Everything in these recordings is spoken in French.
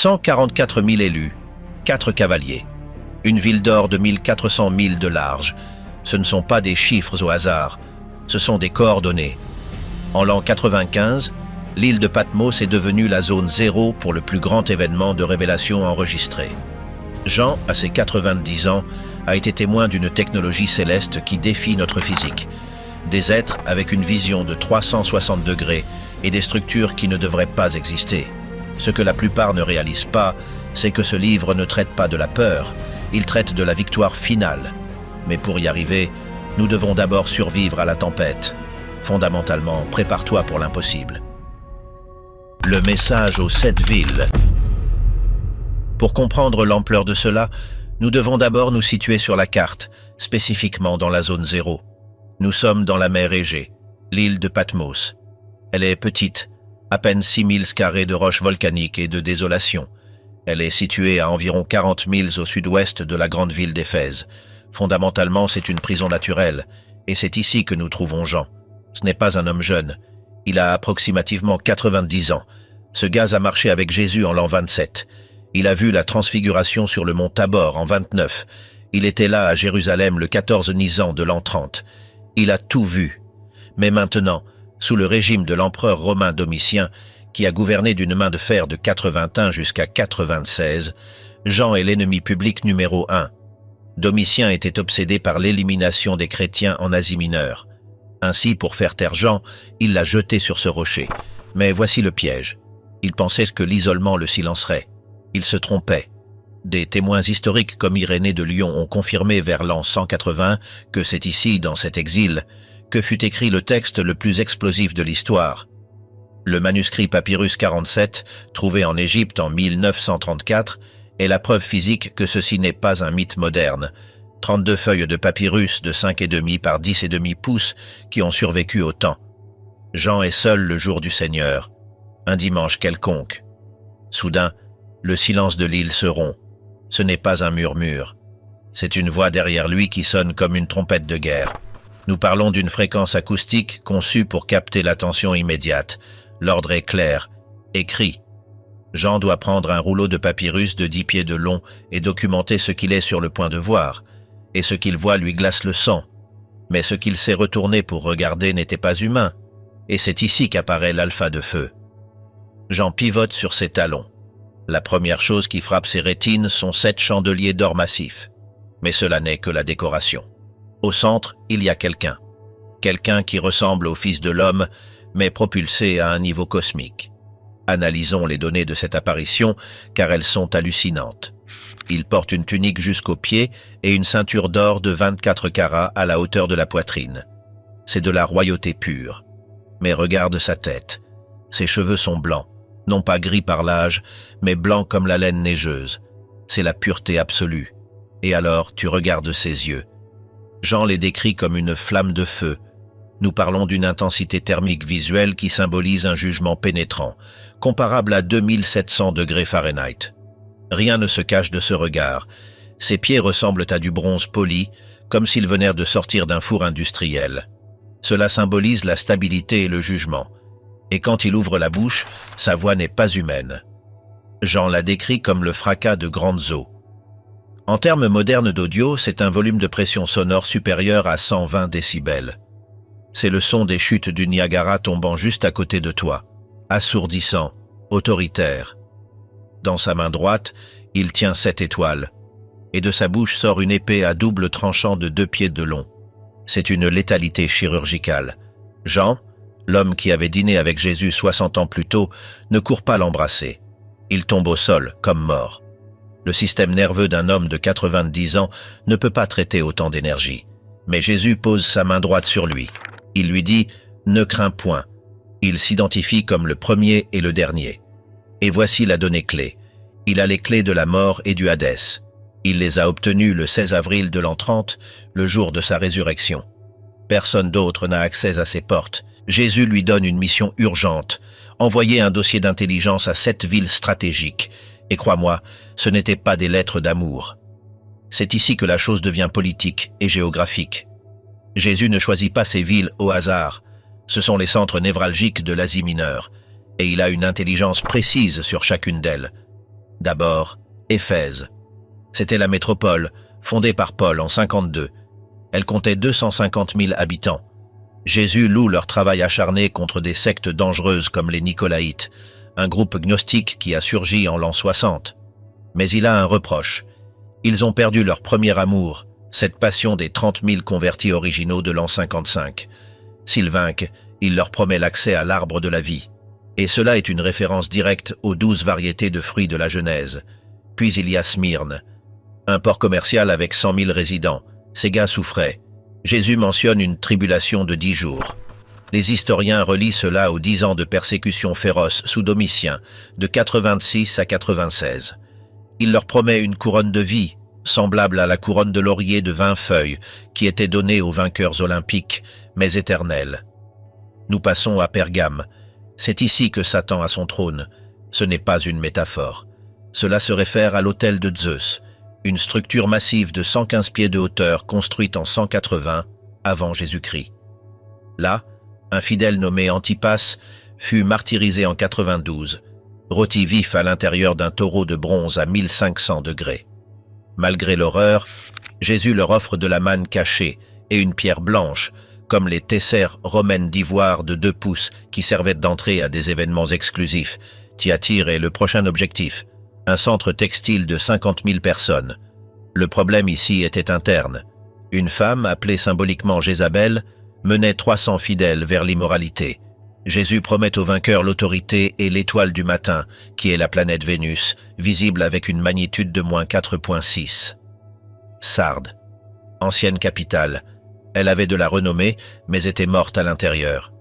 144 000 élus, 4 cavaliers, une ville d'or de 1400 milles de large. Ce ne sont pas des chiffres au hasard, ce sont des coordonnées. En l'an 95, l'île de Patmos est devenue la zone zéro pour le plus grand événement de révélation enregistré. Jean, à ses 90 ans, a été témoin d'une technologie céleste qui défie notre physique. Des êtres avec une vision de 360 degrés et des structures qui ne devraient pas exister. Ce que la plupart ne réalisent pas, c'est que ce livre ne traite pas de la peur, il traite de la victoire finale. Mais pour y arriver, nous devons d'abord survivre à la tempête. Fondamentalement, prépare-toi pour l'impossible. Le message aux 7 villes. Pour comprendre l'ampleur de cela, nous devons d'abord nous situer sur la carte, spécifiquement dans la zone 0. Nous sommes dans la mer Égée, l'île de Patmos. Elle est petite, à peine 6 milles carrés de roches volcaniques et de désolation. Elle est située à environ 40 milles au sud-ouest de la grande ville d'Éphèse. Fondamentalement, c'est une prison naturelle, et c'est ici que nous trouvons Jean. Ce n'est pas un homme jeune. Il a approximativement 90 ans. Ce gars a marché avec Jésus en l'an 27. Il a vu la transfiguration sur le mont Tabor en 29. Il était là à Jérusalem le 14 Nisan de l'an 30. Il a tout vu. Mais maintenant, sous le régime de l'empereur romain Domitien, qui a gouverné d'une main de fer de 81 jusqu'à 96, Jean est l'ennemi public numéro 1. Domitien était obsédé par l'élimination des chrétiens en Asie mineure. Ainsi, pour faire taire Jean, il l'a jeté sur ce rocher. Mais voici le piège. Il pensait que l'isolement le silencerait. Il se trompait. Des témoins historiques comme Irénée de Lyon ont confirmé vers l'an 180 que c'est ici, dans cet exil, que fut écrit le texte le plus explosif de l'histoire. Le manuscrit Papyrus 47, trouvé en Égypte en 1934, est la preuve physique que ceci n'est pas un mythe moderne. 32 feuilles de papyrus de 5,5 par 10,5 pouces qui ont survécu au temps. Jean est seul le jour du Seigneur, un dimanche quelconque. Soudain, le silence de l'île se rompt. Ce n'est pas un murmure. C'est une voix derrière lui qui sonne comme une trompette de guerre. Nous parlons d'une fréquence acoustique conçue pour capter l'attention immédiate. L'ordre est clair. Écrit. Jean doit prendre un rouleau de papyrus de 10 pieds de long et documenter ce qu'il est sur le point de voir. Et ce qu'il voit lui glace le sang. Mais ce qu'il s'est retourné pour regarder n'était pas humain. Et c'est ici qu'apparaît l'alpha de feu. Jean pivote sur ses talons. La première chose qui frappe ses rétines sont 7 chandeliers d'or massif. Mais cela n'est que la décoration. Au centre, il y a quelqu'un. Quelqu'un qui ressemble au Fils de l'homme, mais propulsé à un niveau cosmique. Analysons les données de cette apparition, car elles sont hallucinantes. Il porte une tunique jusqu'aux pieds et une ceinture d'or de 24 carats à la hauteur de la poitrine. C'est de la royauté pure. Mais regarde sa tête. Ses cheveux sont blancs, non pas gris par l'âge, mais blancs comme la laine neigeuse. C'est la pureté absolue. Et alors, tu regardes ses yeux. Jean les décrit comme une flamme de feu. Nous parlons d'une intensité thermique visuelle qui symbolise un jugement pénétrant, comparable à 2700 degrés Fahrenheit. Rien ne se cache de ce regard. Ses pieds ressemblent à du bronze poli, comme s'ils venaient de sortir d'un four industriel. Cela symbolise la stabilité et le jugement. Et quand il ouvre la bouche, sa voix n'est pas humaine. Jean la décrit comme le fracas de grandes eaux. En termes modernes d'audio, c'est un volume de pression sonore supérieur à 120 décibels. C'est le son des chutes du Niagara tombant juste à côté de toi, assourdissant, autoritaire. Dans sa main droite, il tient 7 étoiles, et de sa bouche sort une épée à double tranchant de 2 pieds de long. C'est une létalité chirurgicale. Jean, l'homme qui avait dîné avec Jésus 60 ans plus tôt, ne court pas l'embrasser. Il tombe au sol, comme mort. Le système nerveux d'un homme de 90 ans ne peut pas traiter autant d'énergie. Mais Jésus pose sa main droite sur lui. Il lui dit « Ne crains point ». Il s'identifie comme le premier et le dernier. Et voici la donnée clé. Il a les clés de la mort et du Hadès. Il les a obtenues le 16 avril de l'an 30, le jour de sa résurrection. Personne d'autre n'a accès à ses portes. Jésus lui donne une mission urgente, envoyer un dossier d'intelligence à 7 villes stratégiques. Et crois-moi, ce n'étaient pas des lettres d'amour. C'est ici que la chose devient politique et géographique. Jésus ne choisit pas ces villes au hasard. Ce sont les centres névralgiques de l'Asie mineure, et il a une intelligence précise sur chacune d'elles. D'abord, Éphèse. C'était la métropole, fondée par Paul en 52. Elle comptait 250 000 habitants. Jésus loue leur travail acharné contre des sectes dangereuses comme les Nicolaïtes, un groupe gnostique qui a surgi en l'an 60. Mais il a un reproche. Ils ont perdu leur premier amour, cette passion des 30 000 convertis originaux de l'an 55. S'ils vainquent, il leur promet l'accès à l'arbre de la vie. Et cela est une référence directe aux 12 variétés de fruits de la Genèse. Puis il y a Smyrne, un port commercial avec 100 000 résidents. Ces gars souffraient. Jésus mentionne une tribulation de 10 jours. Les historiens relient cela aux 10 ans de persécution féroce sous Domitien, de 86 à 96. Il leur promet une couronne de vie, semblable à la couronne de laurier de 20 feuilles, qui était donnée aux vainqueurs olympiques, mais éternelle. Nous passons à Pergame. C'est ici que Satan a son trône. Ce n'est pas une métaphore. Cela se réfère à l'autel de Zeus, une structure massive de 115 pieds de hauteur construite en 180 avant Jésus-Christ. Là, un fidèle nommé Antipas fut martyrisé en 92, rôti vif à l'intérieur d'un taureau de bronze à 1500 degrés. Malgré l'horreur, Jésus leur offre de la manne cachée et une pierre blanche, comme les tessères romaines d'ivoire de 2 pouces qui servaient d'entrée à des événements exclusifs. Thyatire est le prochain objectif, un centre textile de 50 000 personnes. Le problème ici était interne. Une femme, appelée symboliquement Jézabel, menait 300 fidèles vers l'immoralité. Jésus promet aux vainqueurs l'autorité et l'étoile du matin, qui est la planète Vénus, visible avec une magnitude de -4.6. Sardes, ancienne capitale. Elle avait de la renommée, mais était morte à l'intérieur.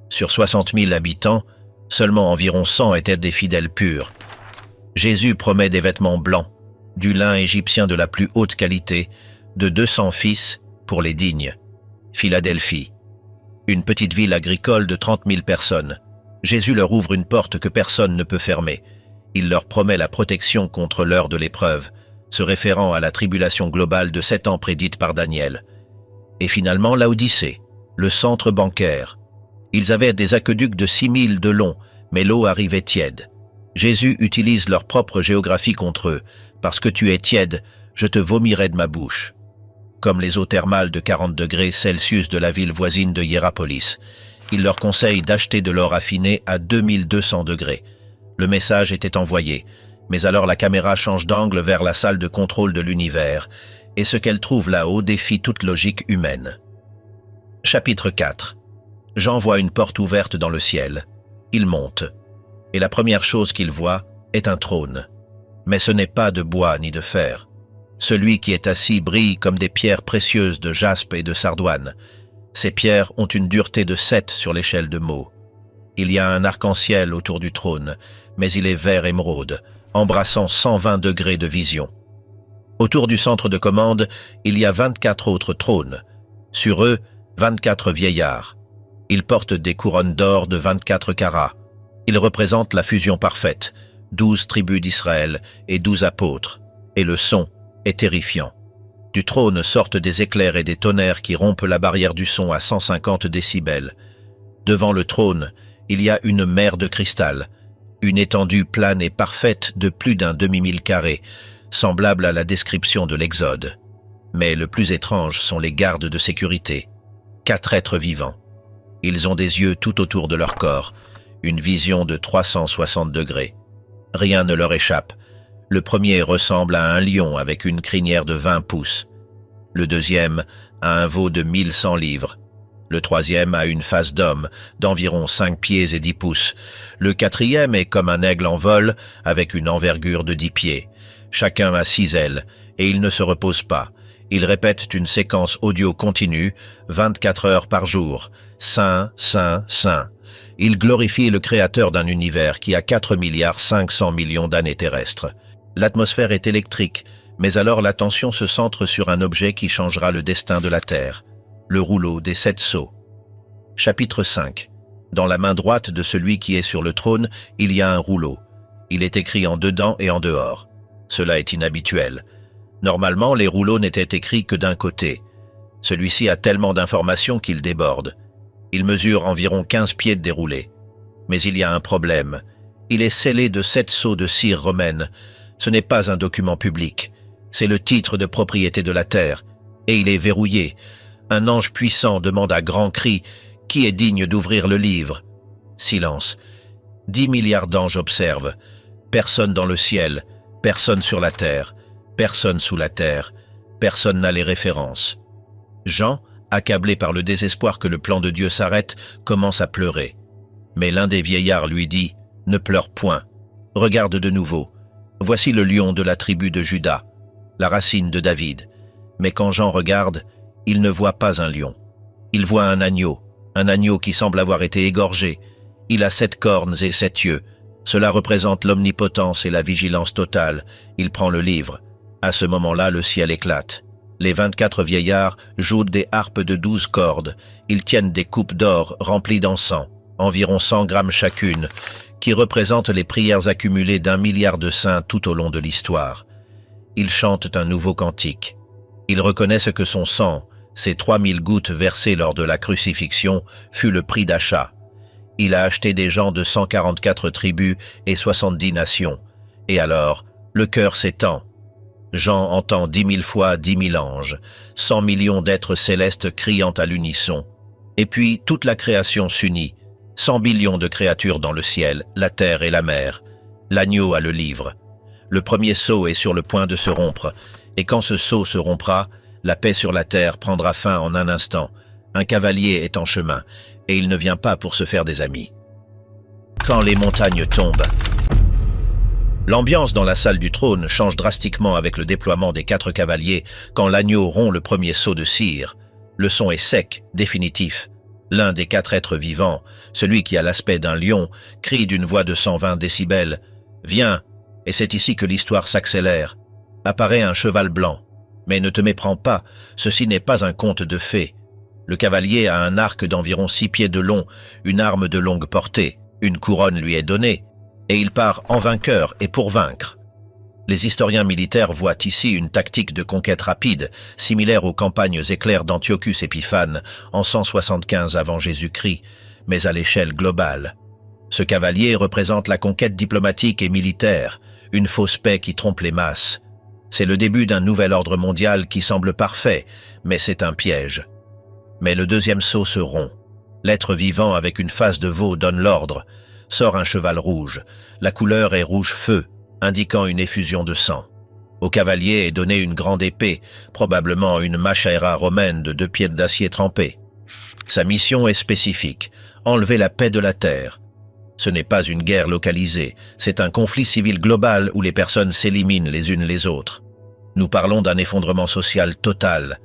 Sur 60 000 habitants, seulement environ 100 étaient des fidèles purs. Jésus promet des vêtements blancs, du lin égyptien de la plus haute qualité, de 200 fils pour les dignes. Philadelphie, une petite ville agricole de 30 000 personnes. Jésus leur ouvre une porte que personne ne peut fermer. Il leur promet la protection contre l'heure de l'épreuve, se référant à la tribulation globale de 7 ans prédite par Daniel. Et finalement Laodicée, le centre bancaire. Ils avaient des aqueducs de 6 000 de long, mais l'eau arrivait tiède. Jésus utilise leur propre géographie contre eux. « Parce que tu es tiède, je te vomirai de ma bouche ». Comme les eaux thermales de 40 degrés Celsius de la ville voisine de Hiérapolis. Il leur conseille d'acheter de l'or affiné à 2200 degrés. Le message était envoyé, mais alors la caméra change d'angle vers la salle de contrôle de l'univers, et ce qu'elle trouve là-haut défie toute logique humaine. Chapitre 4. Jean voit une porte ouverte dans le ciel. Il monte. Et la première chose qu'il voit est un trône. Mais ce n'est pas de bois ni de fer. Celui qui est assis brille comme des pierres précieuses de jaspe et de sardoine. Ces pierres ont une dureté de 7 sur l'échelle de Meaux. Il y a un arc-en-ciel autour du trône, mais il est vert émeraude, embrassant 120 degrés de vision. Autour du centre de commande, il y a 24 autres trônes. Sur eux, 24 vieillards. Ils portent des couronnes d'or de 24 carats. Ils représentent la fusion parfaite, 12 tribus d'Israël et 12 apôtres. Et le son est terrifiant. Du trône sortent des éclairs et des tonnerres qui rompent la barrière du son à 150 décibels. Devant le trône, il y a une mer de cristal, une étendue plane et parfaite de plus d'un demi-mille carré, semblable à la description de l'Exode. Mais le plus étrange sont les gardes de sécurité. 4 êtres vivants. Ils ont des yeux tout autour de leur corps, une vision de 360 degrés. Rien ne leur échappe. Le premier ressemble à un lion avec une crinière de 20 pouces. Le deuxième a un veau de 1100 livres. Le troisième a une face d'homme d'environ 5 pieds et 10 pouces. Le quatrième est comme un aigle en vol avec une envergure de 10 pieds. Chacun a 6 ailes et ils ne se reposent pas. Ils répètent une séquence audio continue, 24 heures par jour. Saint, Saint, Saint. Ils glorifient le créateur d'un univers qui a 4,5 milliards d'années terrestres. L'atmosphère est électrique, mais alors l'attention se centre sur un objet qui changera le destin de la Terre, le rouleau des 7 sceaux. Chapitre 5. Dans la main droite de celui qui est sur le trône, il y a un rouleau. Il est écrit en dedans et en dehors. Cela est inhabituel. Normalement, les rouleaux n'étaient écrits que d'un côté. Celui-ci a tellement d'informations qu'il déborde. Il mesure environ 15 pieds de déroulé. Mais il y a un problème. Il est scellé de 7 sceaux de cire romaine, Ce n'est pas un document public. C'est le titre de propriété de la terre, et il est verrouillé. Un ange puissant demande à grands cris « Qui est digne d'ouvrir le livre ?» Silence. 10 milliards d'anges observent. Personne dans le ciel, personne sur la terre, personne sous la terre, personne n'a les références. Jean, accablé par le désespoir que le plan de Dieu s'arrête, commence à pleurer. Mais l'un des vieillards lui dit « Ne pleure point. Regarde de nouveau. Voici le lion de la tribu de Juda, la racine de David. » Mais quand Jean regarde, il ne voit pas un lion. Il voit un agneau qui semble avoir été égorgé. Il a 7 cornes et 7 yeux. Cela représente l'omnipotence et la vigilance totale. Il prend le livre. À ce moment-là, le ciel éclate. Les 24 vieillards jouent des harpes de 12 cordes. Ils tiennent des coupes d'or remplies d'encens, environ 100 grammes chacune, qui représentent les prières accumulées d'1 milliard de saints tout au long de l'histoire. Ils chantent un nouveau cantique. Ils reconnaissent que son sang, ces 3000 gouttes versées lors de la crucifixion, fut le prix d'achat. Il a acheté des gens de 144 tribus et 70 nations. Et alors, le cœur s'étend. Jean entend 10 000 fois 10 000 anges, 100 millions d'êtres célestes criant à l'unisson. Et puis toute la création s'unit, 100 billions de créatures dans le ciel, la terre et la mer. L'agneau a le livre. Le premier sceau est sur le point de se rompre, et quand ce sceau se rompra, la paix sur la terre prendra fin en un instant. Un cavalier est en chemin, et il ne vient pas pour se faire des amis. Quand les montagnes tombent. L'ambiance dans la salle du trône change drastiquement avec le déploiement des 4 cavaliers quand l'agneau rompt le premier sceau de cire. Le son est sec, définitif. L'un des 4 êtres vivants, celui qui a l'aspect d'un lion, crie d'une voix de 120 décibels « Viens !» Et c'est ici que l'histoire s'accélère. Apparaît un cheval blanc. Mais ne te méprends pas, ceci n'est pas un conte de fées. Le cavalier a un arc d'environ 6 pieds de long, une arme de longue portée, une couronne lui est donnée, et il part en vainqueur et pour vaincre. Les historiens militaires voient ici une tactique de conquête rapide, similaire aux campagnes éclairs d'Antiochus Épiphane en 175 avant Jésus-Christ, mais à l'échelle globale. Ce cavalier représente la conquête diplomatique et militaire, une fausse paix qui trompe les masses. C'est le début d'un nouvel ordre mondial qui semble parfait, mais c'est un piège. Mais le deuxième sceau se rompt. L'être vivant avec une face de veau donne l'ordre. Sort un cheval rouge. La couleur est rouge-feu, indiquant une effusion de sang. Au cavalier est donnée une grande épée, probablement une machaira romaine de 2 pieds d'acier trempé. Sa mission est spécifique, enlever la paix de la terre. Ce n'est pas une guerre localisée, c'est un conflit civil global où les personnes s'éliminent les unes les autres. Nous parlons d'un effondrement social total.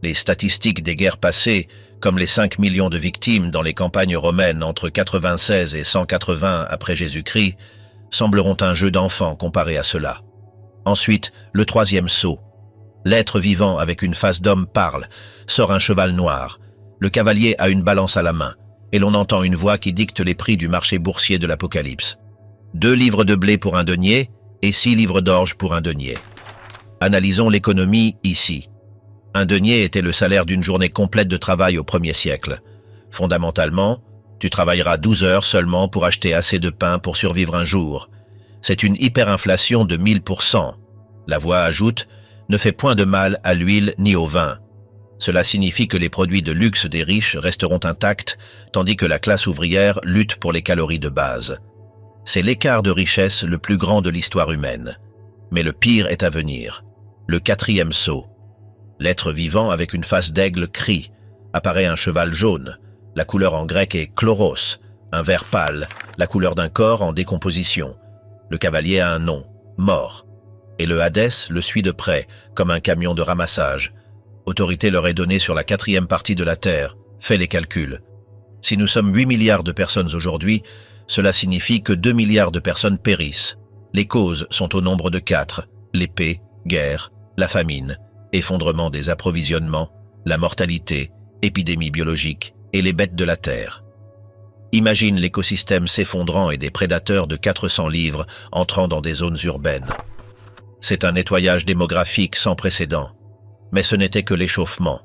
Les statistiques des guerres passées, comme les 5 millions de victimes dans les campagnes romaines entre 96 et 180 après Jésus-Christ, sembleront un jeu d'enfant comparé à cela. Ensuite, le troisième sceau. L'être vivant avec une face d'homme parle, sort un cheval noir. Le cavalier a une balance à la main, et l'on entend une voix qui dicte les prix du marché boursier de l'Apocalypse. 2 livres de blé pour un denier et 6 livres d'orge pour un denier. Analysons l'économie ici. Un denier était le salaire d'une journée complète de travail au 1er siècle. Fondamentalement, tu travailleras 12 heures seulement pour acheter assez de pain pour survivre un jour. C'est une hyperinflation de 1000%. La voix ajoute « ne fait point de mal à l'huile ni au vin ». Cela signifie que les produits de luxe des riches resteront intacts, tandis que la classe ouvrière lutte pour les calories de base. C'est l'écart de richesse le plus grand de l'histoire humaine. Mais le pire est à venir. Le 4e sceau. L'être vivant avec une face d'aigle crie. Apparaît un cheval jaune. La couleur en grec est chloros, un vert pâle, la couleur d'un corps en décomposition. Le cavalier a un nom, mort. Et le Hadès le suit de près, comme un camion de ramassage. Autorité leur est donnée sur la 4e partie de la Terre. Fais les calculs. Si nous sommes 8 milliards de personnes aujourd'hui, cela signifie que 2 milliards de personnes périssent. Les causes sont au nombre de 4. L'épée, guerre, la famine, effondrement des approvisionnements, la mortalité, épidémie biologique et les bêtes de la terre. Imagine l'écosystème s'effondrant et des prédateurs de 400 livres entrant dans des zones urbaines. C'est un nettoyage démographique sans précédent. Mais ce n'était que l'échauffement,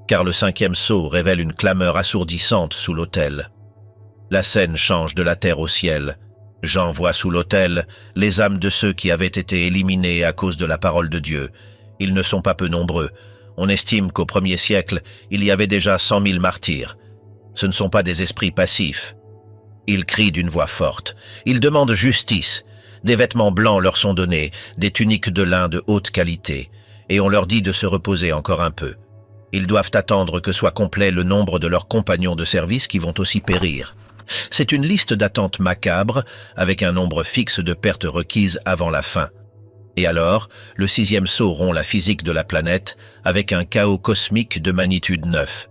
car le 5e sceau révèle une clameur assourdissante sous l'autel. La scène change de la terre au ciel. Jean voit sous l'autel les âmes de ceux qui avaient été éliminés à cause de la parole de Dieu. Ils ne sont pas peu nombreux. On estime qu'au 1er siècle, il y avait déjà 100 000 martyrs. Ce ne sont pas des esprits passifs. Ils crient d'une voix forte. Ils demandent justice. Des vêtements blancs leur sont donnés, des tuniques de lin de haute qualité, et on leur dit de se reposer encore un peu. Ils doivent attendre que soit complet le nombre de leurs compagnons de service qui vont aussi périr. C'est une liste d'attente macabre, avec un nombre fixe de pertes requises avant la fin. Et alors, le 6e sceau rompt la physique de la planète avec un chaos cosmique de magnitude 9.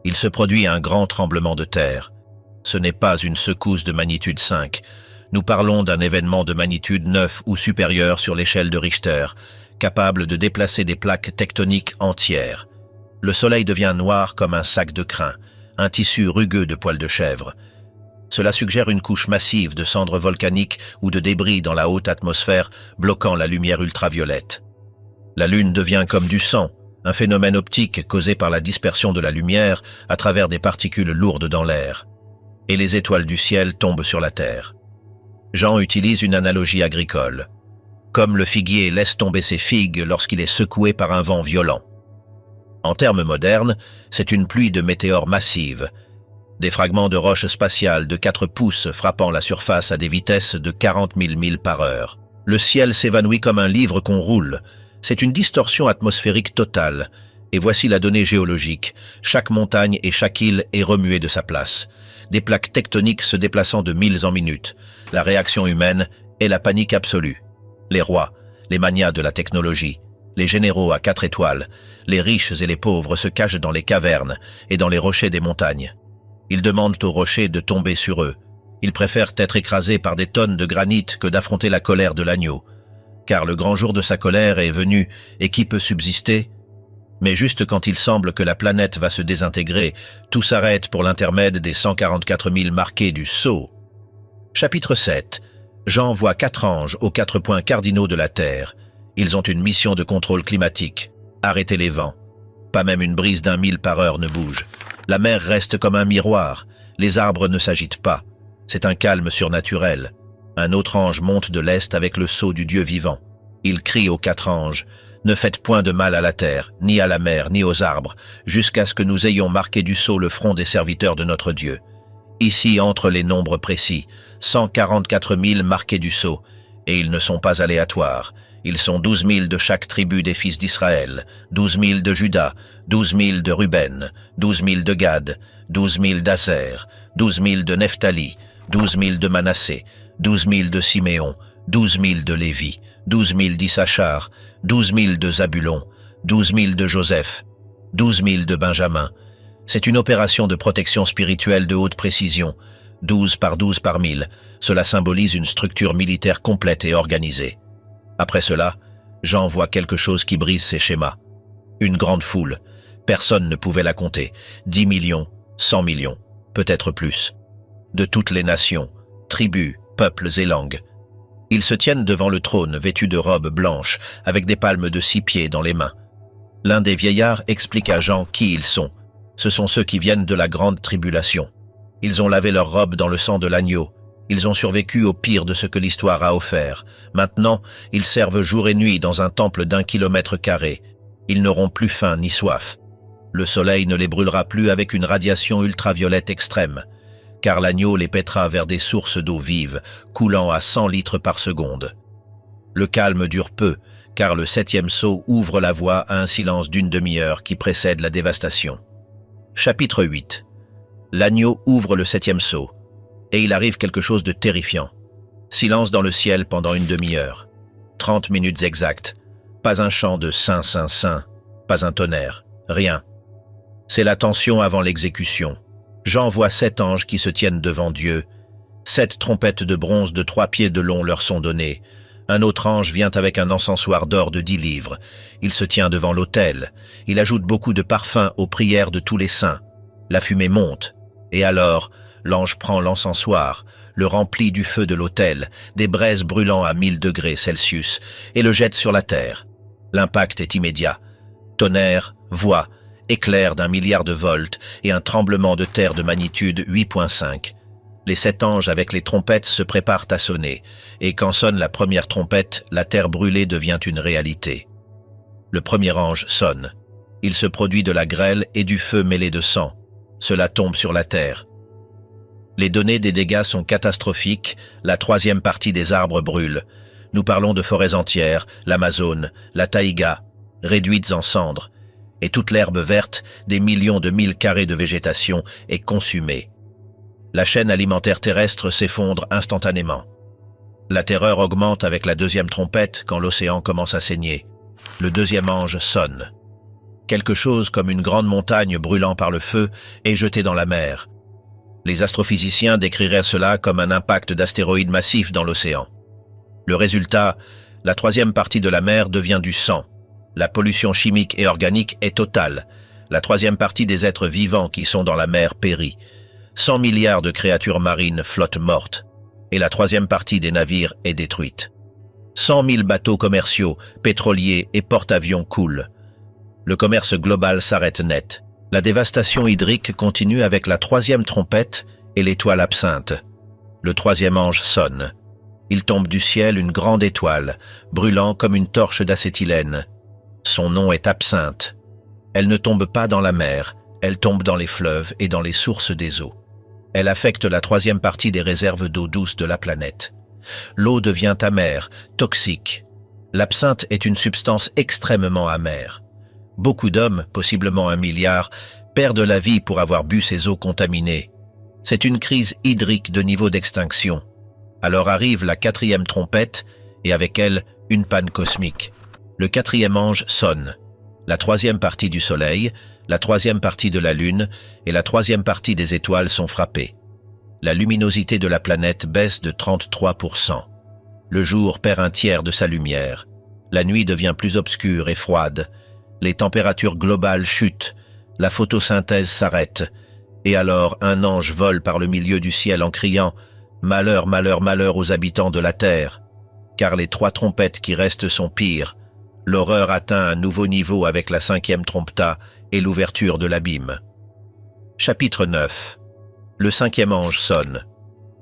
Il se produit un grand tremblement de terre. Ce n'est pas une secousse de magnitude 5. Nous parlons d'un événement de magnitude 9 ou supérieure sur l'échelle de Richter, capable de déplacer des plaques tectoniques entières. Le soleil devient noir comme un sac de crin, un tissu rugueux de poils de chèvre. Cela suggère une couche massive de cendres volcaniques ou de débris dans la haute atmosphère bloquant la lumière ultraviolette. La Lune devient comme du sang, un phénomène optique causé par la dispersion de la lumière à travers des particules lourdes dans l'air. Et les étoiles du ciel tombent sur la Terre. Jean utilise une analogie agricole. Comme le figuier laisse tomber ses figues lorsqu'il est secoué par un vent violent. En termes modernes, c'est une pluie de météores massive. Des fragments de roches spatiales de 4 pouces frappant la surface à des vitesses de 40 000 milles par heure. Le ciel s'évanouit comme un livre qu'on roule. C'est une distorsion atmosphérique totale. Et voici la donnée géologique. Chaque montagne et chaque île est remuée de sa place. Des plaques tectoniques se déplaçant de milles en minutes. La réaction humaine est la panique absolue. Les rois, les magnats de la technologie, les généraux à 4 étoiles, les riches et les pauvres se cachent dans les cavernes et dans les rochers des montagnes. Ils demandent aux rochers de tomber sur eux. Ils préfèrent être écrasés par des tonnes de granit que d'affronter la colère de l'agneau. Car le grand jour de sa colère est venu, et qui peut subsister? Mais juste quand il semble que la planète va se désintégrer, tout s'arrête pour l'intermède des 144 000 marqués du sceau. Chapitre 7. Jean voit 4 anges aux 4 points cardinaux de la Terre. Ils ont une mission de contrôle climatique. Arrêter les vents. Pas même une brise d'1 mille par heure ne bouge. La mer reste comme un miroir. Les arbres ne s'agitent pas. C'est un calme surnaturel. Un autre ange monte de l'est avec le sceau du Dieu vivant. Il crie aux 4 anges. Ne faites point de mal à la terre, ni à la mer, ni aux arbres, jusqu'à ce que nous ayons marqué du sceau le front des serviteurs de notre Dieu. Ici entrent les nombres précis, 144 000 marqués du sceau, et ils ne sont pas aléatoires. Ils sont 12 000 de chaque tribu des fils d'Israël, 12 000 de Juda, 12 000 de Ruben, 12 000 de Gad, 12 000 d'Aser, 12 000 de Nephtali, 12 000 de Manassé, 12 000 de Siméon, 12 000 de Lévi, 12 000 d'Issachar, 12 000 de Zabulon, 12 000 de Joseph, 12 000 de Benjamin. C'est une opération de protection spirituelle de haute précision, 12 par 12 par 1000. Cela symbolise une structure militaire complète et organisée. Après cela, Jean voit quelque chose qui brise ses schémas. Une grande foule. Personne ne pouvait la compter. 10 millions, 100 millions, peut-être plus. De toutes les nations, tribus, peuples et langues. Ils se tiennent devant le trône vêtus de robes blanches, avec des palmes de 6 pieds dans les mains. L'un des vieillards explique à Jean qui ils sont. Ce sont ceux qui viennent de la grande tribulation. Ils ont lavé leurs robes dans le sang de l'agneau. Ils ont survécu au pire de ce que l'histoire a offert. Maintenant, ils servent jour et nuit dans un temple d'1 kilomètre carré. Ils n'auront plus faim ni soif. Le soleil ne les brûlera plus avec une radiation ultraviolette extrême, car l'agneau les pètera vers des sources d'eau vive, coulant à 100 litres par seconde. Le calme dure peu, car le 7e sceau ouvre la voie à un silence d'1 demi-heure qui précède la dévastation. Chapitre 8. L'agneau ouvre le 7e sceau, et il arrive quelque chose de terrifiant. Silence dans le ciel pendant 1 demi-heure. 30 minutes exactes. Pas un chant de Saint, Saint, Saint. Pas un tonnerre. Rien. C'est la tension avant l'exécution. Jean voit 7 anges qui se tiennent devant Dieu. 7 trompettes de bronze de 3 pieds de long leur sont données. Un autre ange vient avec un encensoir d'or de 10 livres. Il se tient devant l'autel. Il ajoute beaucoup de parfums aux prières de tous les saints. La fumée monte. Et alors, l'ange prend l'encensoir, le remplit du feu de l'autel, des braises brûlant à 1000 degrés Celsius, et le jette sur la terre. L'impact est immédiat. Tonnerre, voix, éclair d'1 milliard de volts et un tremblement de terre de magnitude 8.5. Les 7 anges avec les trompettes se préparent à sonner, et quand sonne la première trompette, la terre brûlée devient une réalité. Le premier ange sonne. Il se produit de la grêle et du feu mêlé de sang. Cela tombe sur la terre. Les données des dégâts sont catastrophiques, la 3e partie des arbres brûle. Nous parlons de forêts entières, l'Amazone, la taïga, réduites en cendres, et toute l'herbe verte, des millions de milles carrés de végétation, est consumée. La chaîne alimentaire terrestre s'effondre instantanément. La terreur augmente avec la 2e trompette quand l'océan commence à saigner. Le 2e ange sonne. Quelque chose comme une grande montagne brûlant par le feu est jeté dans la mer. Les astrophysiciens décriraient cela comme un impact d'astéroïdes massifs dans l'océan. Le résultat, la 3e partie de la mer devient du sang. La pollution chimique et organique est totale. La 3e partie des êtres vivants qui sont dans la mer périt. 100 milliards de créatures marines flottent mortes. Et la 3e partie des navires est détruite. 100 000 bateaux commerciaux, pétroliers et porte-avions coulent. Le commerce global s'arrête net. La dévastation hydrique continue avec la 3e trompette et l'étoile absinthe. Le 3e ange sonne. Il tombe du ciel une grande étoile, brûlant comme une torche d'acétylène. Son nom est absinthe. Elle ne tombe pas dans la mer, elle tombe dans les fleuves et dans les sources des eaux. Elle affecte la 3e partie des réserves d'eau douce de la planète. L'eau devient amère, toxique. L'absinthe est une substance extrêmement amère. Beaucoup d'hommes, possiblement 1 milliard, perdent la vie pour avoir bu ces eaux contaminées. C'est une crise hydrique de niveau d'extinction. Alors arrive la 4e trompette, et avec elle, une panne cosmique. Le 4e ange sonne. La 3e partie du Soleil, la 3e partie de la Lune et la 3e partie des étoiles sont frappées. La luminosité de la planète baisse de 33%. Le jour perd un tiers de sa lumière. La nuit devient plus obscure et froide. Les températures globales chutent. La photosynthèse s'arrête. Et alors un ange vole par le milieu du ciel en criant « Malheur, malheur, malheur aux habitants de la terre !» Car les 3 trompettes qui restent sont pires. L'horreur atteint un nouveau niveau avec la 5e trompeta et l'ouverture de l'abîme. Chapitre 9. Le 5e ange sonne.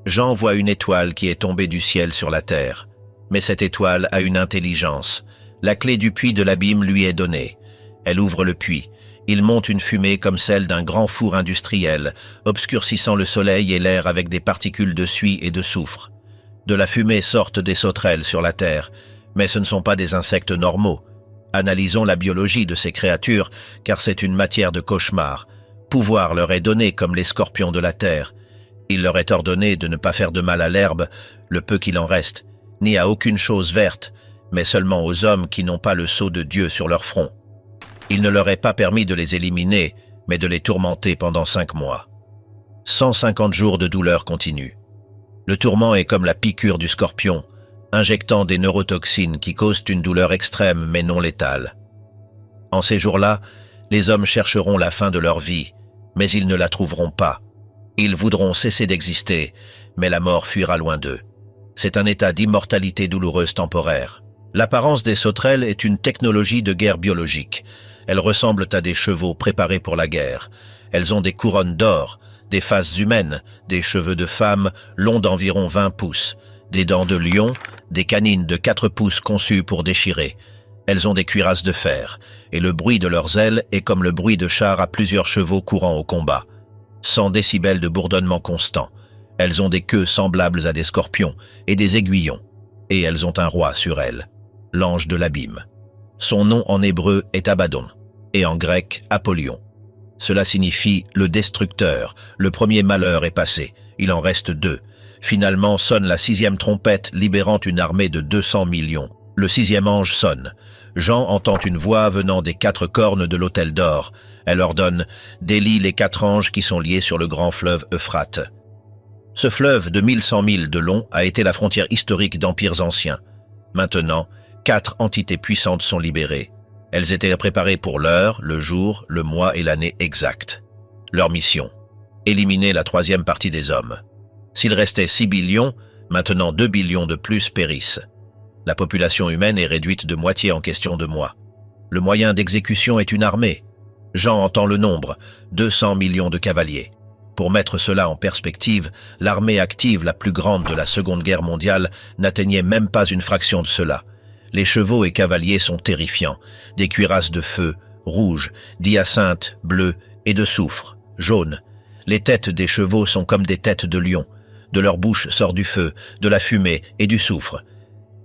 Jean voit une étoile qui est tombée du ciel sur la terre. Mais cette étoile a une intelligence. La clé du puits de l'abîme lui est donnée. Elle ouvre le puits. Il monte une fumée comme celle d'un grand four industriel, obscurcissant le soleil et l'air avec des particules de suie et de soufre. De la fumée sortent des sauterelles sur la terre, mais ce ne sont pas des insectes normaux. Analysons la biologie de ces créatures, car c'est une matière de cauchemar. Pouvoir leur est donné comme les scorpions de la terre. Il leur est ordonné de ne pas faire de mal à l'herbe, le peu qu'il en reste, ni à aucune chose verte, mais seulement aux hommes qui n'ont pas le sceau de Dieu sur leur front. Il ne leur est pas permis de les éliminer, mais de les tourmenter pendant 5 mois. 150 jours de douleur continue. Le tourment est comme la piqûre du scorpion, injectant des neurotoxines qui causent une douleur extrême mais non létale. En ces jours-là, les hommes chercheront la fin de leur vie, mais ils ne la trouveront pas. Ils voudront cesser d'exister, mais la mort fuira loin d'eux. C'est un état d'immortalité douloureuse temporaire. L'apparence des sauterelles est une technologie de guerre biologique. Elles ressemblent à des chevaux préparés pour la guerre. Elles ont des couronnes d'or, des faces humaines, des cheveux de femme longs d'environ 20 pouces, des dents de lion, des canines de 4 pouces conçues pour déchirer. Elles ont des cuirasses de fer, et le bruit de leurs ailes est comme le bruit de chars à plusieurs chevaux courant au combat. 100 décibels de bourdonnement constant. Elles ont des queues semblables à des scorpions et des aiguillons. Et elles ont un roi sur elles, l'ange de l'abîme. Son nom en hébreu est Abaddon, et en grec Apollyon. Cela signifie le destructeur. Le premier malheur est passé, il en reste 2. Finalement sonne la 6e trompette, libérant une armée de 200 millions. Le 6e ange sonne. Jean entend une voix venant des 4 cornes de l'autel d'or. Elle ordonne « Délie les 4 anges qui sont liés sur le grand fleuve Euphrate ». Ce fleuve de 1100 milles de long a été la frontière historique d'empires anciens. Maintenant, 4 entités puissantes sont libérées. Elles étaient préparées pour l'heure, le jour, le mois et l'année exacte. Leur mission : éliminer la 3e partie des hommes. S'il restait 6 billions, maintenant 2 billions de plus périssent. La population humaine est réduite de moitié en question de mois. Le moyen d'exécution est une armée. Jean entend le nombre, 200 millions de cavaliers. Pour mettre cela en perspective, l'armée active la plus grande de la Seconde Guerre mondiale n'atteignait même pas une fraction de cela. Les chevaux et cavaliers sont terrifiants, des cuirasses de feu, rouges, d'hyacinthe, bleues et de soufre, jaunes. Les têtes des chevaux sont comme des têtes de lions. De leur bouche sort du feu, de la fumée et du soufre.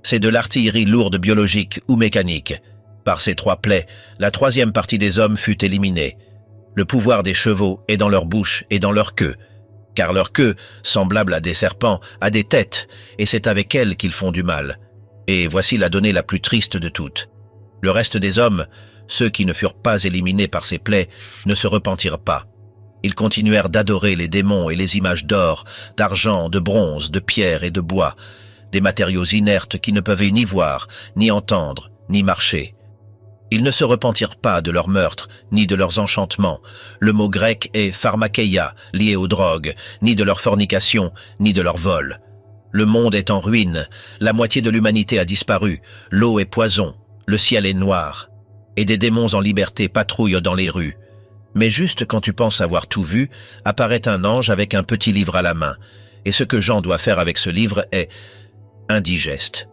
C'est de l'artillerie lourde biologique ou mécanique. Par ces trois plaies, la troisième partie des hommes fut éliminée. Le pouvoir des chevaux est dans leur bouche et dans leur queue, car leur queue, semblable à des serpents, a des têtes, et c'est avec elles qu'ils font du mal. Et voici la donnée la plus triste de toutes. Le reste des hommes, ceux qui ne furent pas éliminés par ces plaies, ne se repentirent pas. Ils continuèrent d'adorer les démons et les images d'or, d'argent, de bronze, de pierre et de bois, des matériaux inertes qui ne peuvent ni voir, ni entendre, ni marcher. Ils ne se repentirent pas de leurs meurtres, ni de leurs enchantements. Le mot grec est pharmakeia, lié aux drogues, ni de leur fornication, ni de leur vol. Le monde est en ruine, la moitié de l'humanité a disparu, l'eau est poison, le ciel est noir, et des démons en liberté patrouillent dans les rues. Mais juste quand tu penses avoir tout vu, apparaît un ange avec un petit livre à la main, et ce que Jean doit faire avec ce livre est indigeste.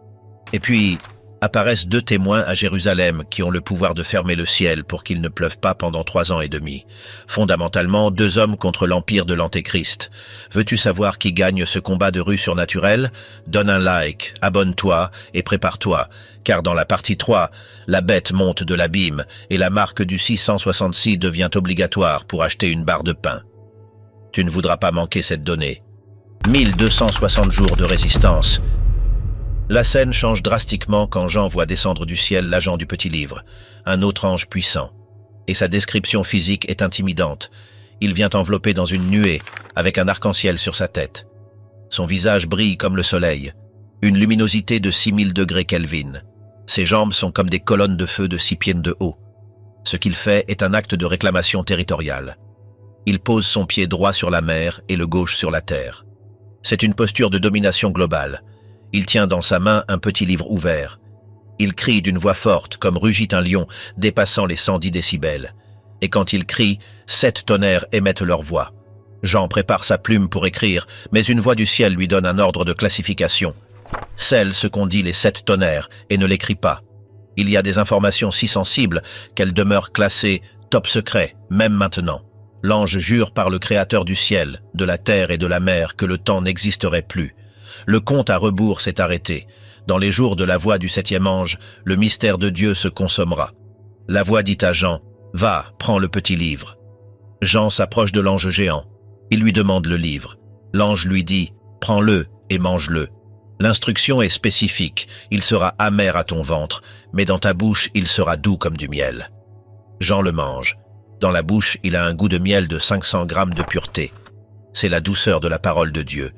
Et puis apparaissent 2 témoins à Jérusalem qui ont le pouvoir de fermer le ciel pour qu'il ne pleuve pas pendant 3 ans et demi. Fondamentalement, 2 hommes contre l'empire de l'Antéchrist. Veux-tu savoir qui gagne ce combat de rue surnaturel? Donne un like, abonne-toi et prépare-toi, car dans la partie 3, la bête monte de l'abîme et la marque du 666 devient obligatoire pour acheter une barre de pain. Tu ne voudras pas manquer cette donnée. 1260 jours de résistance. La scène change drastiquement quand Jean voit descendre du ciel l'agent du petit livre, un autre ange puissant. Et sa description physique est intimidante. Il vient enveloppé dans une nuée, avec un arc-en-ciel sur sa tête. Son visage brille comme le soleil, une luminosité de 6000 degrés Kelvin. Ses jambes sont comme des colonnes de feu de 6 pieds de haut. Ce qu'il fait est un acte de réclamation territoriale. Il pose son pied droit sur la mer et le gauche sur la terre. C'est une posture de domination globale. Il tient dans sa main un petit livre ouvert. Il crie d'une voix forte, comme rugit un lion, dépassant les 110 décibels. Et quand il crie, 7 tonnerres émettent leur voix. Jean prépare sa plume pour écrire, mais une voix du ciel lui donne un ordre de classification. Scelle ce qu'ont dit les 7 tonnerres et ne l'écrit pas. Il y a des informations si sensibles qu'elles demeurent classées top secret, même maintenant. L'ange jure par le Créateur du ciel, de la terre et de la mer que le temps n'existerait plus. Le compte à rebours s'est arrêté. Dans les jours de la voix du 7e ange, le mystère de Dieu se consommera. La voix dit à Jean, « Va, prends le petit livre. » Jean s'approche de l'ange géant. Il lui demande le livre. L'ange lui dit, « Prends-le et mange-le. » L'instruction est spécifique. Il sera amer à ton ventre, mais dans ta bouche, il sera doux comme du miel. Jean le mange. Dans la bouche, il a un goût de miel de 500 grammes de pureté. C'est la douceur de la parole de Dieu.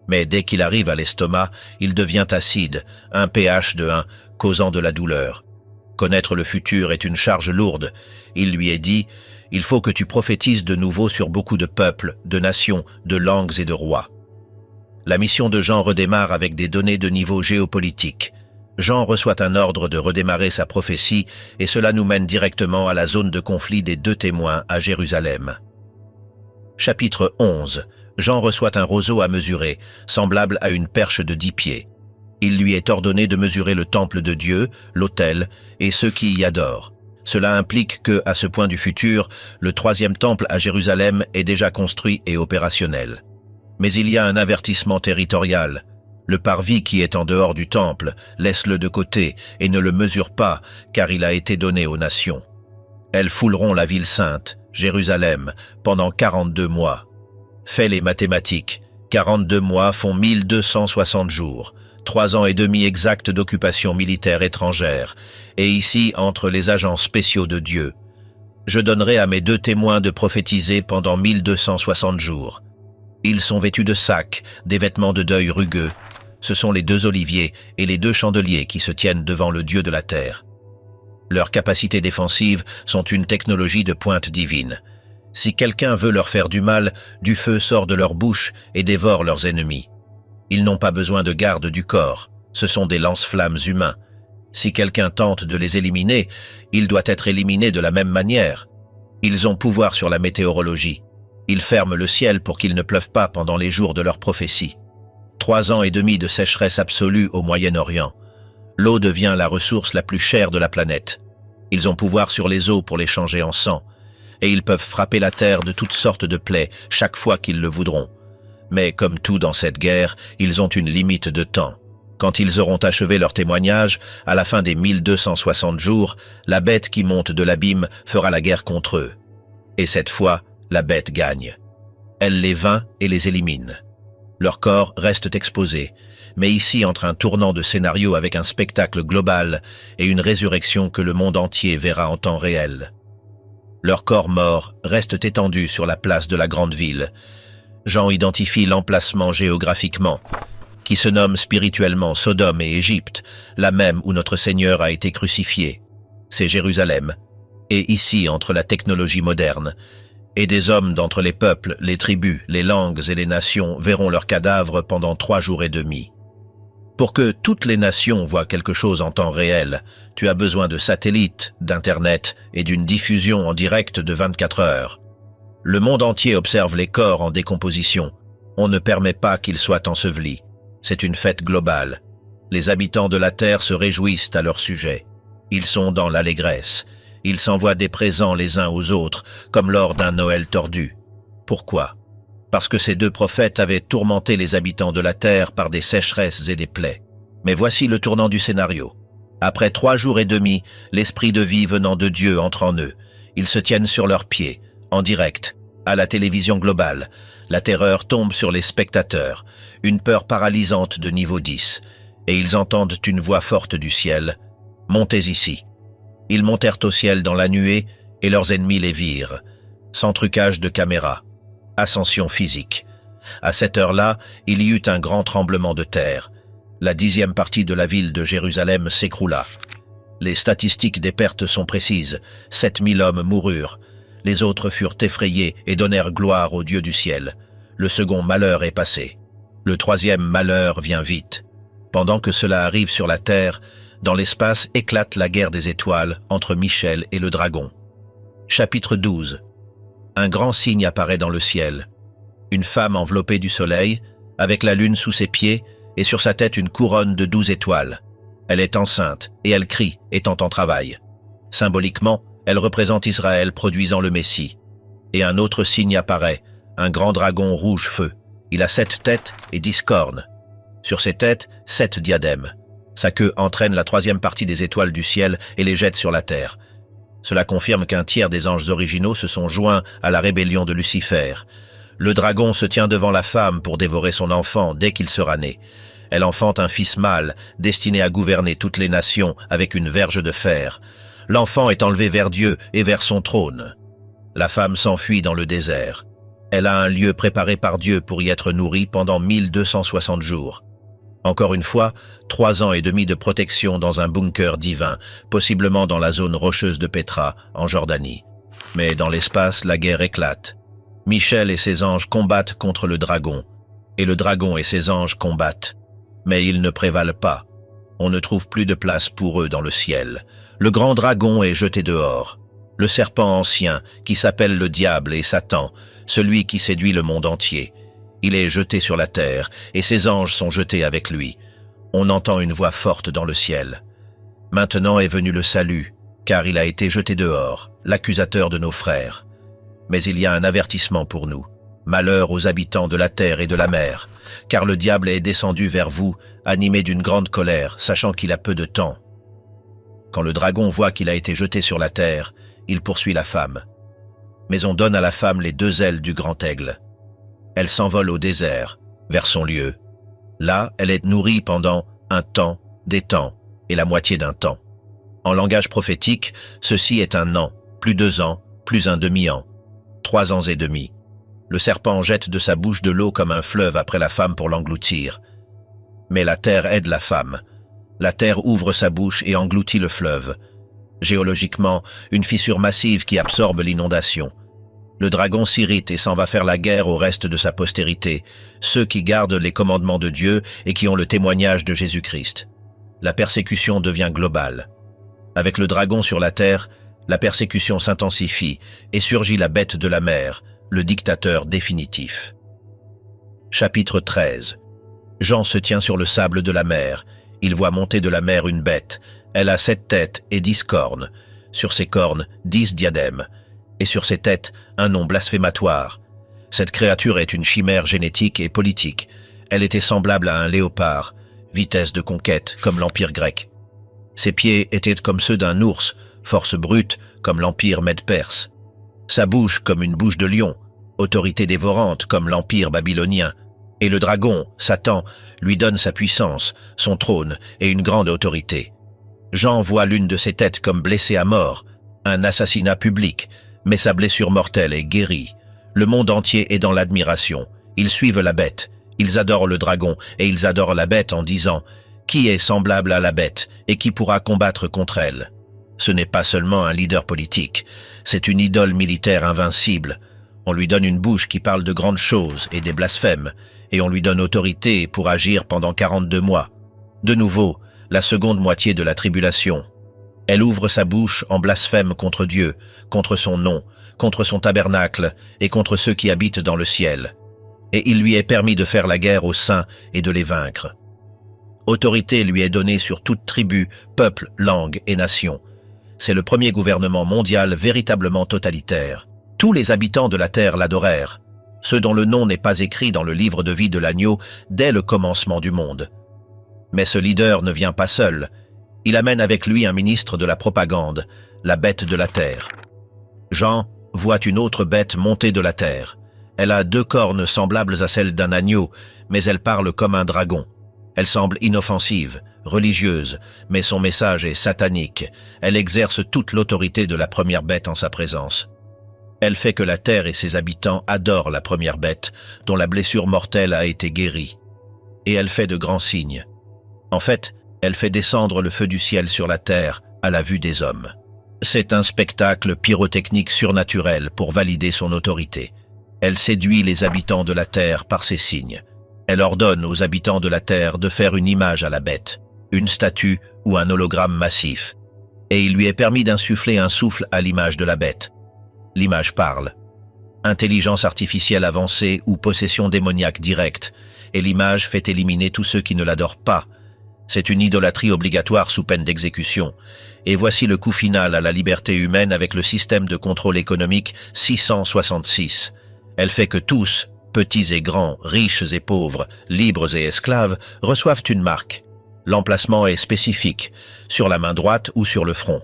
Mais dès qu'il arrive à l'estomac, il devient acide, un pH de 1, causant de la douleur. Connaître le futur est une charge lourde. Il lui est dit, « Il faut que tu prophétises de nouveau sur beaucoup de peuples, de nations, de langues et de rois. » La mission de Jean redémarre avec des données de niveau géopolitique. Jean reçoit un ordre de redémarrer sa prophétie et cela nous mène directement à la zone de conflit des 2 témoins à Jérusalem. Chapitre 11. Jean reçoit un roseau à mesurer, semblable à une perche de 10 pieds. Il lui est ordonné de mesurer le temple de Dieu, l'autel, et ceux qui y adorent. Cela implique que, à ce point du futur, le 3e temple à Jérusalem est déjà construit et opérationnel. Mais il y a un avertissement territorial. Le parvis qui est en dehors du temple, laisse-le de côté et ne le mesure pas, car il a été donné aux nations. Elles fouleront la ville sainte, Jérusalem, pendant 42 mois. Fais les mathématiques. 42 mois font 1260 jours, 3 ans et demi exacts d'occupation militaire étrangère, et ici entre les agents spéciaux de Dieu. Je donnerai à mes 2 témoins de prophétiser pendant 1260 jours. Ils sont vêtus de sacs, des vêtements de deuil rugueux. Ce sont les 2 oliviers et les 2 chandeliers qui se tiennent devant le Dieu de la terre. Leurs capacités défensives sont une technologie de pointe divine. Si quelqu'un veut leur faire du mal, du feu sort de leur bouche et dévore leurs ennemis. Ils n'ont pas besoin de garde du corps, ce sont des lance-flammes humains. Si quelqu'un tente de les éliminer, il doit être éliminé de la même manière. Ils ont pouvoir sur la météorologie. Il ferme le ciel pour qu'il ne pleuve pas pendant les jours de leur prophétie. 3 ans et demi de sécheresse absolue au Moyen-Orient. L'eau devient la ressource la plus chère de la planète. Ils ont pouvoir sur les eaux pour les changer en sang, et ils peuvent frapper la terre de toutes sortes de plaies chaque fois qu'ils le voudront. Mais comme tout dans cette guerre, ils ont une limite de temps. Quand ils auront achevé leur témoignage, à la fin des 1260 jours, la bête qui monte de l'abîme fera la guerre contre eux. Et cette fois, la bête gagne. Elle les vainc et les élimine. Leurs corps restent exposés, mais ici entre un tournant de scénario avec un spectacle global et une résurrection que le monde entier verra en temps réel. Leurs corps morts restent étendus sur la place de la grande ville. Jean identifie l'emplacement géographiquement, qui se nomme spirituellement Sodome et Égypte, la même où notre Seigneur a été crucifié. C'est Jérusalem. Et ici, entre la technologie moderne, et des hommes d'entre les peuples, les tribus, les langues et les nations verront leurs cadavres pendant 3 jours et demi. Pour que toutes les nations voient quelque chose en temps réel, tu as besoin de satellites, d'Internet et d'une diffusion en direct de 24 heures. Le monde entier observe les corps en décomposition. On ne permet pas qu'ils soient ensevelis. C'est une fête globale. Les habitants de la Terre se réjouissent à leur sujet. Ils sont dans l'allégresse. Ils s'envoient des présents les uns aux autres, comme lors d'un Noël tordu. Pourquoi? Parce que ces 2 prophètes avaient tourmenté les habitants de la terre par des sécheresses et des plaies. Mais voici le tournant du scénario. Après 3 jours et demi, l'esprit de vie venant de Dieu entre en eux. Ils se tiennent sur leurs pieds, en direct, à la télévision globale. La terreur tombe sur les spectateurs, une peur paralysante de niveau 10, et ils entendent une voix forte du ciel. « Montez ici !» Ils montèrent au ciel dans la nuée, et leurs ennemis les virent. Sans trucage de caméra. Ascension physique. À cette heure-là, il y eut un grand tremblement de terre. La 10e partie de la ville de Jérusalem s'écroula. Les statistiques des pertes sont précises. 7000 hommes moururent. Les autres furent effrayés et donnèrent gloire au Dieu du ciel. Le second malheur est passé. Le 3e malheur vient vite. Pendant que cela arrive sur la terre, dans l'espace éclate la guerre des étoiles entre Michel et le dragon. Chapitre 12. Un grand signe apparaît dans le ciel. Une femme enveloppée du soleil, avec la lune sous ses pieds, et sur sa tête une couronne de 12 étoiles. Elle est enceinte, et elle crie, étant en travail. Symboliquement, elle représente Israël produisant le Messie. Et un autre signe apparaît, un grand dragon rouge feu. Il a 7 têtes et 10 cornes. Sur ses têtes, 7 diadèmes. Sa queue entraîne la 3e partie des étoiles du ciel et les jette sur la terre. Cela confirme qu'un tiers des anges originaux se sont joints à la rébellion de Lucifer. Le dragon se tient devant la femme pour dévorer son enfant dès qu'il sera né. Elle enfante un fils mâle, destiné à gouverner toutes les nations avec une verge de fer. L'enfant est enlevé vers Dieu et vers son trône. La femme s'enfuit dans le désert. Elle a un lieu préparé par Dieu pour y être nourrie pendant 1260 jours. Encore une fois, 3 ans et demi de protection dans un bunker divin, possiblement dans la zone rocheuse de Pétra, en Jordanie. Mais dans l'espace, la guerre éclate. Michel et ses anges combattent contre le dragon, et le dragon et ses anges combattent. Mais ils ne prévalent pas. On ne trouve plus de place pour eux dans le ciel. Le grand dragon est jeté dehors. Le serpent ancien, qui s'appelle le diable et Satan, celui qui séduit le monde entier. Il est jeté sur la terre, et ses anges sont jetés avec lui. On entend une voix forte dans le ciel. Maintenant est venu le salut, car il a été jeté dehors, l'accusateur de nos frères. Mais il y a un avertissement pour nous. Malheur aux habitants de la terre et de la mer, car le diable est descendu vers vous, animé d'une grande colère, sachant qu'il a peu de temps. Quand le dragon voit qu'il a été jeté sur la terre, il poursuit la femme. Mais on donne à la femme les 2 ailes du grand aigle. Elle s'envole au désert, vers son lieu. Là, elle est nourrie pendant un temps, des temps, et la moitié d'un temps. En langage prophétique, ceci est un an, plus 2 ans, plus un demi-an, 3 ans et demi. Le serpent jette de sa bouche de l'eau comme un fleuve après la femme pour l'engloutir. Mais la terre aide la femme. La terre ouvre sa bouche et engloutit le fleuve. Géologiquement, une fissure massive qui absorbe l'inondation. Le dragon s'irrite et s'en va faire la guerre au reste de sa postérité, ceux qui gardent les commandements de Dieu et qui ont le témoignage de Jésus-Christ. La persécution devient globale. Avec le dragon sur la terre, la persécution s'intensifie et surgit la bête de la mer, le dictateur définitif. Chapitre 13. Jean se tient sur le sable de la mer. Il voit monter de la mer une bête. Elle a 7 têtes et 10 cornes. Sur ses cornes, 10 diadèmes. Et sur ses têtes, un nom blasphématoire. Cette créature est une chimère génétique et politique. Elle était semblable à un léopard, vitesse de conquête comme l'Empire grec. Ses pieds étaient comme ceux d'un ours, force brute comme l'Empire Mède-Perse. Sa bouche comme une bouche de lion, autorité dévorante comme l'Empire babylonien. Et le dragon, Satan, lui donne sa puissance, son trône et une grande autorité. Jean voit l'une de ses têtes comme blessée à mort, un assassinat public, mais sa blessure mortelle est guérie. Le monde entier est dans l'admiration. Ils suivent la bête, ils adorent le dragon et ils adorent la bête en disant « Qui est semblable à la bête et qui pourra combattre contre elle ?» Ce n'est pas seulement un leader politique, c'est une idole militaire invincible. On lui donne une bouche qui parle de grandes choses et des blasphèmes, et on lui donne autorité pour agir pendant 42 mois. De nouveau, la seconde moitié de la tribulation. Elle ouvre sa bouche en blasphème contre Dieu, contre son nom, contre son tabernacle et contre ceux qui habitent dans le ciel. Et il lui est permis de faire la guerre aux saints et de les vaincre. Autorité lui est donnée sur toute tribu, peuple, langue et nation. C'est le premier gouvernement mondial véritablement totalitaire. Tous les habitants de la terre l'adorèrent, ceux dont le nom n'est pas écrit dans le livre de vie de l'agneau dès le commencement du monde. Mais ce leader ne vient pas seul. Il amène avec lui un ministre de la propagande, la bête de la terre. Jean voit une autre bête monter de la terre. Elle a 2 cornes semblables à celles d'un agneau, mais elle parle comme un dragon. Elle semble inoffensive, religieuse, mais son message est satanique. Elle exerce toute l'autorité de la première bête en sa présence. Elle fait que la terre et ses habitants adorent la première bête, dont la blessure mortelle a été guérie. Et elle fait de grands signes. En fait, elle fait descendre le feu du ciel sur la terre à la vue des hommes. C'est un spectacle pyrotechnique surnaturel pour valider son autorité. Elle séduit les habitants de la terre par ses signes. Elle ordonne aux habitants de la terre de faire une image à la bête, une statue ou un hologramme massif. Et il lui est permis d'insuffler un souffle à l'image de la bête. L'image parle. Intelligence artificielle avancée ou possession démoniaque directe, et l'image fait éliminer tous ceux qui ne l'adorent pas. C'est une idolâtrie obligatoire sous peine d'exécution. Et voici le coup final à la liberté humaine avec le système de contrôle économique 666. Elle fait que tous, petits et grands, riches et pauvres, libres et esclaves, reçoivent une marque. L'emplacement est spécifique, sur la main droite ou sur le front.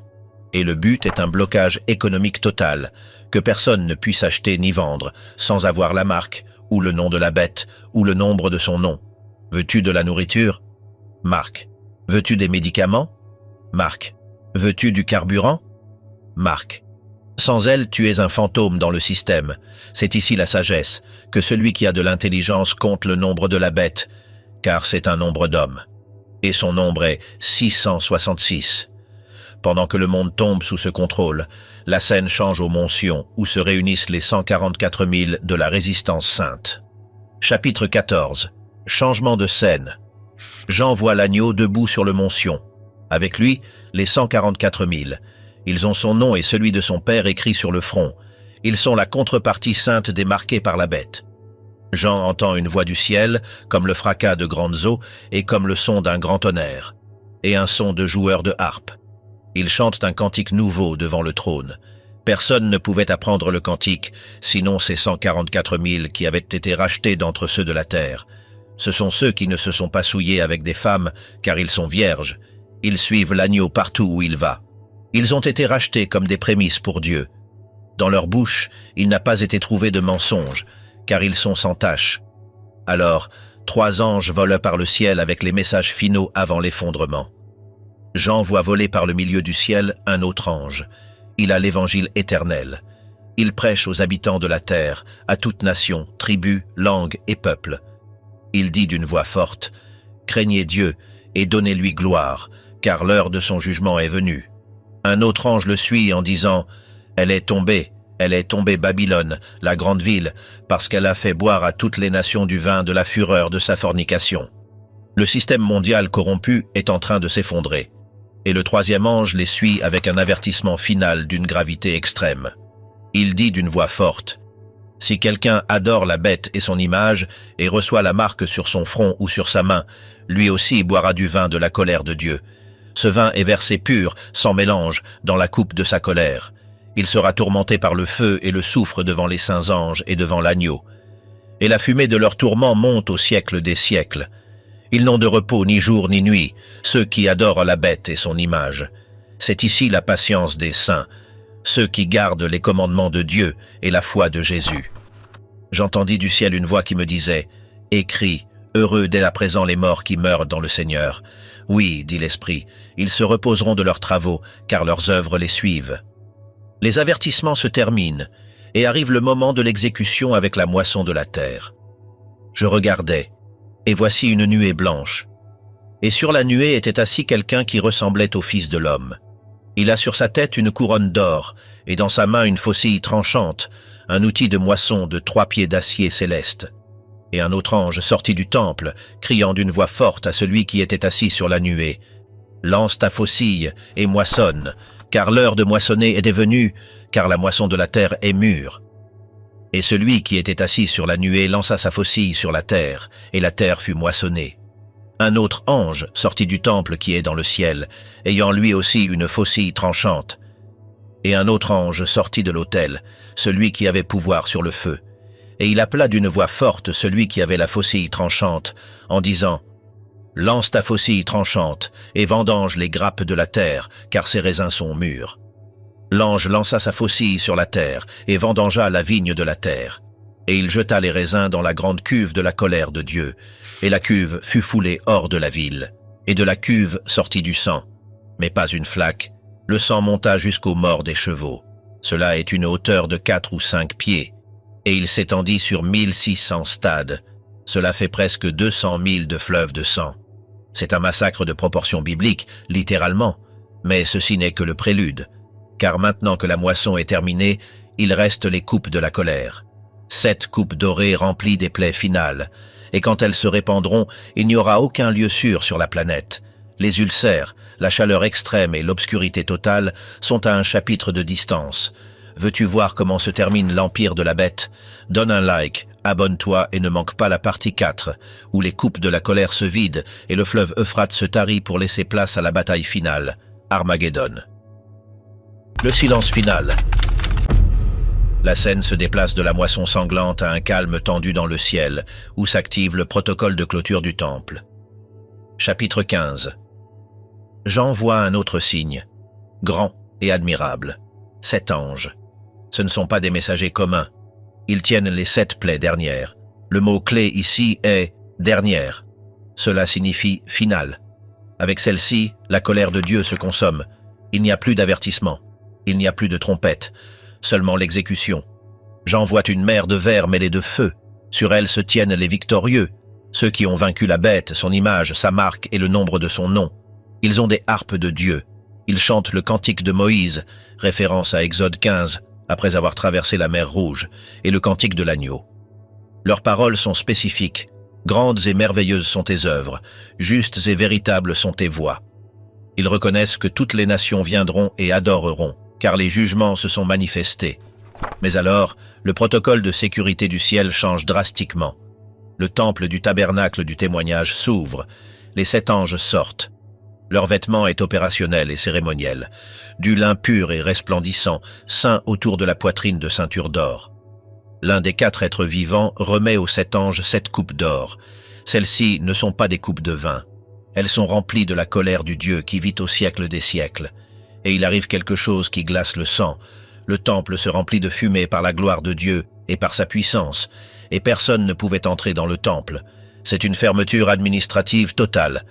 Et le but est un blocage économique total, que personne ne puisse acheter ni vendre, sans avoir la marque, ou le nom de la bête, ou le nombre de son nom. Veux-tu de la nourriture? Marque. Veux-tu des médicaments? Marque. Veux-tu du carburant? Marque. Sans elle, tu es un fantôme dans le système. C'est ici la sagesse, que celui qui a de l'intelligence compte le nombre de la bête, car c'est un nombre d'hommes. Et son nombre est 666. Pendant que le monde tombe sous ce contrôle, la scène change au mont Sion, où se réunissent les 144 000 de la résistance sainte. Chapitre 14. Changement de scène. Jean voit l'agneau debout sur le mont Sion. Avec lui, les 144 000. Ils ont son nom et celui de son père écrit sur le front. Ils sont la contrepartie sainte démarquée par la bête. Jean entend une voix du ciel, comme le fracas de grandes eaux et comme le son d'un grand tonnerre, et un son de joueurs de harpe. Ils chantent un cantique nouveau devant le trône. Personne ne pouvait apprendre le cantique, sinon ces 144 000 qui avaient été rachetés d'entre ceux de la terre. Ce sont ceux qui ne se sont pas souillés avec des femmes, car ils sont vierges. Ils suivent l'agneau partout où il va. Ils ont été rachetés comme des prémices pour Dieu. Dans leur bouche, il n'a pas été trouvé de mensonge, car ils sont sans tache. Alors, 3 anges volent par le ciel avec les messages finaux avant l'effondrement. Jean voit voler par le milieu du ciel un autre ange. Il a l'évangile éternel. Il prêche aux habitants de la terre, à toute nation, tribu, langue et peuple. Il dit d'une voix forte, « Craignez Dieu et donnez-lui gloire, car l'heure de son jugement est venue. » Un autre ange le suit en disant, « Elle est tombée Babylone, la grande ville, parce qu'elle a fait boire à toutes les nations du vin de la fureur de sa fornication. » Le système mondial corrompu est en train de s'effondrer. Et le 3e ange les suit avec un avertissement final d'une gravité extrême. Il dit d'une voix forte, Si quelqu'un adore la bête et son image et reçoit la marque sur son front ou sur sa main, lui aussi boira du vin de la colère de Dieu. Ce vin est versé pur, sans mélange, dans la coupe de sa colère. Il sera tourmenté par le feu et le soufre devant les saints anges et devant l'agneau. Et la fumée de leur tourment monte au siècle des siècles. Ils n'ont de repos ni jour ni nuit, ceux qui adorent la bête et son image. C'est ici la patience des saints, ceux qui gardent les commandements de Dieu et la foi de Jésus. J'entendis du ciel une voix qui me disait « Écris, heureux dès à présent les morts qui meurent dans le Seigneur. Oui, dit l'Esprit, ils se reposeront de leurs travaux, car leurs œuvres les suivent. » Les avertissements se terminent, et arrive le moment de l'exécution avec la moisson de la terre. Je regardais, et voici une nuée blanche. Et sur la nuée était assis quelqu'un qui ressemblait au Fils de l'homme. Il a sur sa tête une couronne d'or, et dans sa main une faucille tranchante, un outil de moisson de 3 pieds d'acier céleste. Et un autre ange sortit du temple, criant d'une voix forte à celui qui était assis sur la nuée. « Lance ta faucille et moissonne, car l'heure de moissonner est venue, car la moisson de la terre est mûre. » Et celui qui était assis sur la nuée lança sa faucille sur la terre, et la terre fut moissonnée. Un autre ange sortit du temple qui est dans le ciel, ayant lui aussi une faucille tranchante. Et un autre ange sortit de l'autel, celui qui avait pouvoir sur le feu. Et il appela d'une voix forte celui qui avait la faucille tranchante, en disant « Lance ta faucille tranchante, et vendange les grappes de la terre, car ses raisins sont mûrs. » L'ange lança sa faucille sur la terre, et vendangea la vigne de la terre. Et il jeta les raisins dans la grande cuve de la colère de Dieu, et la cuve fut foulée hors de la ville. Et de la cuve sortit du sang, mais pas une flaque. Le sang monta jusqu'aux morts des chevaux. Cela est une hauteur de 4 ou 5 pieds, et il s'étendit sur 1600 stades. Cela fait presque 200 000 de fleuves de sang. C'est un massacre de proportions bibliques, littéralement, mais ceci n'est que le prélude, car maintenant que la moisson est terminée, il reste les coupes de la colère. 7 coupes dorées remplies des plaies finales, et quand elles se répandront, il n'y aura aucun lieu sûr sur la planète. Les ulcères, la chaleur extrême et l'obscurité totale sont à un chapitre de distance. Veux-tu voir comment se termine l'empire de la bête? Donne un like, abonne-toi et ne manque pas la partie 4, où les coupes de la colère se vident et le fleuve Euphrate se tarit pour laisser place à la bataille finale, Armageddon. Le silence final. La scène se déplace de la moisson sanglante à un calme tendu dans le ciel, où s'active le protocole de clôture du temple. Chapitre 15. Jean voit un autre signe, grand et admirable. 7 anges. Ce ne sont pas des messagers communs. Ils tiennent les 7 plaies dernières. Le mot clé ici est « dernière ». Cela signifie « finale ». Avec celle-ci, la colère de Dieu se consomme. Il n'y a plus d'avertissement. Il n'y a plus de trompette. Seulement l'exécution. Jean voit une mer de verre mêlée de feu. Sur elle se tiennent les victorieux, ceux qui ont vaincu la bête, son image, sa marque et le nombre de son nom. Ils ont des harpes de Dieu. Ils chantent le cantique de Moïse, référence à Exode 15, après avoir traversé la mer Rouge, et le cantique de l'agneau. Leurs paroles sont spécifiques. Grandes et merveilleuses sont tes œuvres, justes et véritables sont tes voies. Ils reconnaissent que toutes les nations viendront et adoreront, car les jugements se sont manifestés. Mais alors, le protocole de sécurité du ciel change drastiquement. Le temple du tabernacle du témoignage s'ouvre, les 7 anges sortent. Leur vêtement est opérationnel et cérémoniel, du lin pur et resplendissant, ceint autour de la poitrine de ceinture d'or. L'un des 4 êtres vivants remet aux 7 anges 7 coupes d'or. Celles-ci ne sont pas des coupes de vin. Elles sont remplies de la colère du Dieu qui vit au siècle des siècles. Et il arrive quelque chose qui glace le sang. Le temple se remplit de fumée par la gloire de Dieu et par sa puissance, et personne ne pouvait entrer dans le temple. C'est une fermeture administrative totale.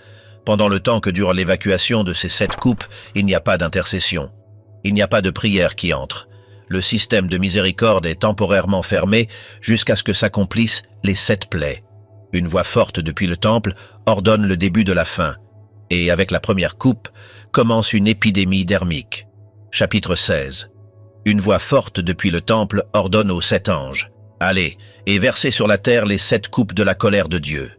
Pendant le temps que dure l'évacuation de ces 7 coupes, il n'y a pas d'intercession. Il n'y a pas de prière qui entre. Le système de miséricorde est temporairement fermé jusqu'à ce que s'accomplissent les 7 plaies. Une voix forte depuis le temple ordonne le début de la fin. Et avec la première coupe, commence une épidémie dermique. Chapitre 16. Une voix forte depuis le temple ordonne aux 7 anges « Allez, et versez sur la terre les 7 coupes de la colère de Dieu. »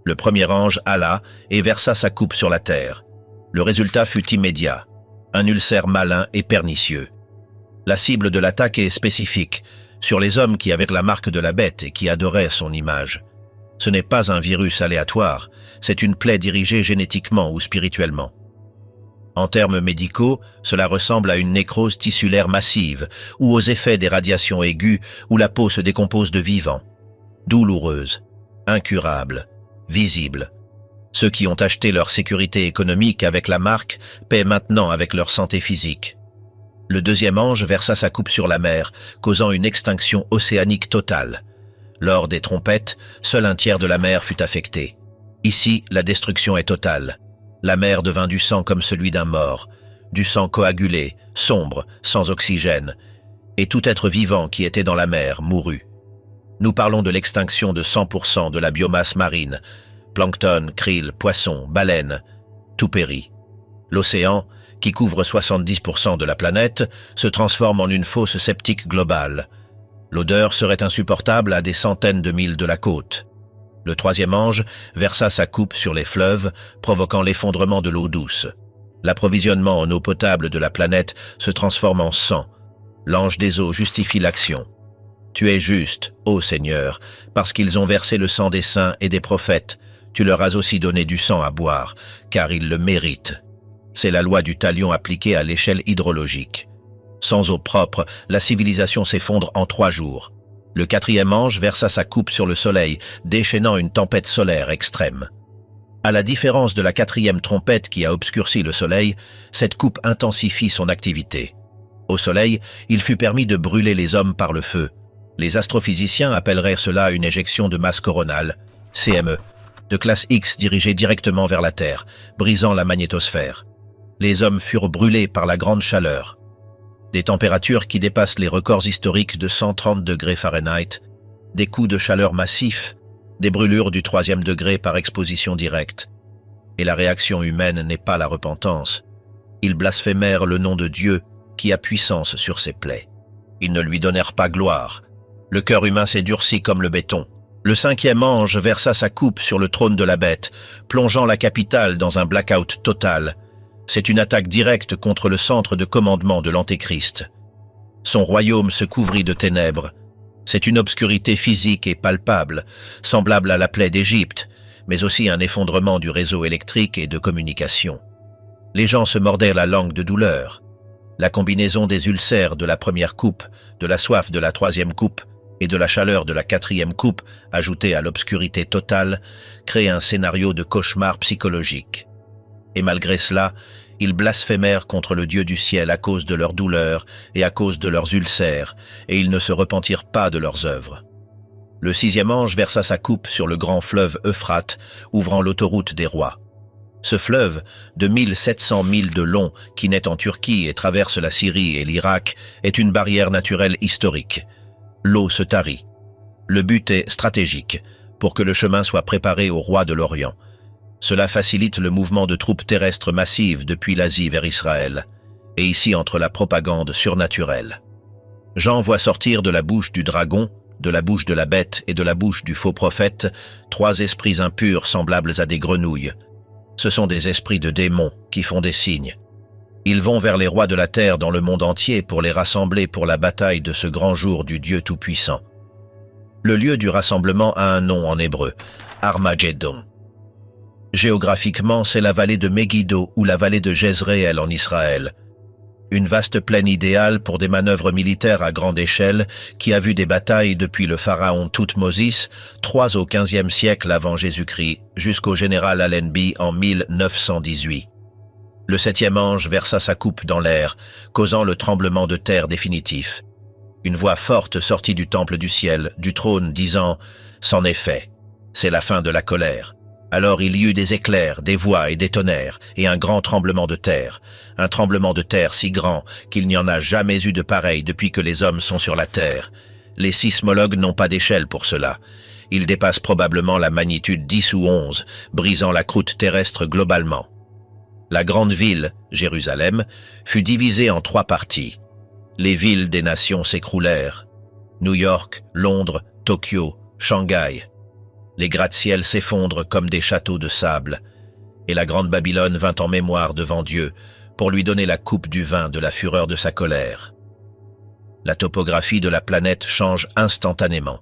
Le premier ange alla et versa sa coupe sur la terre. Le résultat fut immédiat. Un ulcère malin et pernicieux. La cible de l'attaque est spécifique. sur les hommes qui avaient la marque de la bête et qui adoraient son image. Ce n'est pas un virus aléatoire, c'est une plaie dirigée génétiquement ou spirituellement. En termes médicaux, cela ressemble à une nécrose tissulaire massive ou aux effets des radiations aiguës où la peau se décompose de vivant. Douloureuse, incurable, visible. Ceux qui ont acheté leur sécurité économique avec la marque paient maintenant avec leur santé physique. Le deuxième ange versa sa coupe sur la mer, causant une extinction océanique totale. Lors des trompettes, seul un tiers de la mer fut affecté. Ici, la destruction est totale. La mer devint du sang comme celui d'un mort, du sang coagulé, sombre, sans oxygène, et tout être vivant qui était dans la mer mourut. Nous parlons de l'extinction de 100% de la biomasse marine, plancton, krill, poissons, baleines, tout périt. L'océan, qui couvre 70% de la planète, se transforme en une fosse septique globale. L'odeur serait insupportable à des centaines de milles de la côte. Le troisième ange versa sa coupe sur les fleuves, provoquant l'effondrement de l'eau douce. L'approvisionnement en eau potable de la planète se transforme en sang. L'ange des eaux justifie l'action. Tu es juste, ô Seigneur, parce qu'ils ont versé le sang des saints et des prophètes. Tu leur as aussi donné du sang à boire, car ils le méritent. C'est la loi du talion appliquée à l'échelle hydrologique. Sans eau propre, la civilisation s'effondre en 3 jours. Le quatrième ange versa sa coupe sur le soleil, déchaînant une tempête solaire extrême. À la différence de la 4e trompette qui a obscurci le soleil, cette coupe intensifie son activité. Au soleil, il fut permis de brûler les hommes par le feu. Les astrophysiciens appelleraient cela une éjection de masse coronale, CME, de classe X dirigée directement vers la Terre, brisant la magnétosphère. Les hommes furent brûlés par la grande chaleur. Des températures qui dépassent les records historiques de 130 degrés Fahrenheit, des coups de chaleur massifs, des brûlures du 3e degré par exposition directe. Et la réaction humaine n'est pas la repentance. Ils blasphémèrent le nom de Dieu qui a puissance sur ses plaies. Ils ne lui donnèrent pas gloire. Le cœur humain s'est durci comme le béton. Le 5e ange versa sa coupe sur le trône de la bête, plongeant la capitale dans un blackout total. C'est une attaque directe contre le centre de commandement de l'Antéchrist. Son royaume se couvrit de ténèbres. C'est une obscurité physique et palpable, semblable à la plaie d'Égypte, mais aussi un effondrement du réseau électrique et de communication. Les gens se mordaient la langue de douleur. La combinaison des ulcères de la première coupe, de la soif de la 3e coupe et de la chaleur de la 4e coupe, ajoutée à l'obscurité totale, crée un scénario de cauchemar psychologique. Et malgré cela, ils blasphémèrent contre le Dieu du ciel à cause de leurs douleurs et à cause de leurs ulcères, et ils ne se repentirent pas de leurs œuvres. Le 6e ange versa sa coupe sur le grand fleuve Euphrate, ouvrant l'autoroute des rois. Ce fleuve, de 1700 milles de long, qui naît en Turquie et traverse la Syrie et l'Irak, est une barrière naturelle historique. L'eau se tarit. Le but est stratégique, pour que le chemin soit préparé aux rois de l'Orient. Cela facilite le mouvement de troupes terrestres massives depuis l'Asie vers Israël, et ici entre la propagande surnaturelle. Jean voit sortir de la bouche du dragon, de la bouche de la bête et de la bouche du faux prophète 3 esprits impurs semblables à des grenouilles. Ce sont des esprits de démons qui font des signes. Ils vont vers les rois de la terre dans le monde entier pour les rassembler pour la bataille de ce grand jour du Dieu Tout-Puissant. Le lieu du rassemblement a un nom en hébreu, Armageddon. Géographiquement, c'est la vallée de Megiddo ou la vallée de Jezréel en Israël. Une vaste plaine idéale pour des manœuvres militaires à grande échelle qui a vu des batailles depuis le pharaon Thoutmôsis, 3 au XVe siècle avant Jésus-Christ, jusqu'au général Allenby en 1918. Le 7e ange versa sa coupe dans l'air, causant le tremblement de terre définitif. Une voix forte sortit du temple du ciel, du trône, disant « C'en est fait, c'est la fin de la colère ». Alors il y eut des éclairs, des voix et des tonnerres, et un grand tremblement de terre. Un tremblement de terre si grand qu'il n'y en a jamais eu de pareil depuis que les hommes sont sur la terre. Les sismologues n'ont pas d'échelle pour cela. Ils dépassent probablement la magnitude 10 ou 11, brisant la croûte terrestre globalement. La grande ville, Jérusalem, fut divisée en 3 parties. Les villes des nations s'écroulèrent. New York, Londres, Tokyo, Shanghai. Les gratte-ciels s'effondrent comme des châteaux de sable, et la grande Babylone vint en mémoire devant Dieu pour lui donner la coupe du vin de la fureur de sa colère. La topographie de la planète change instantanément.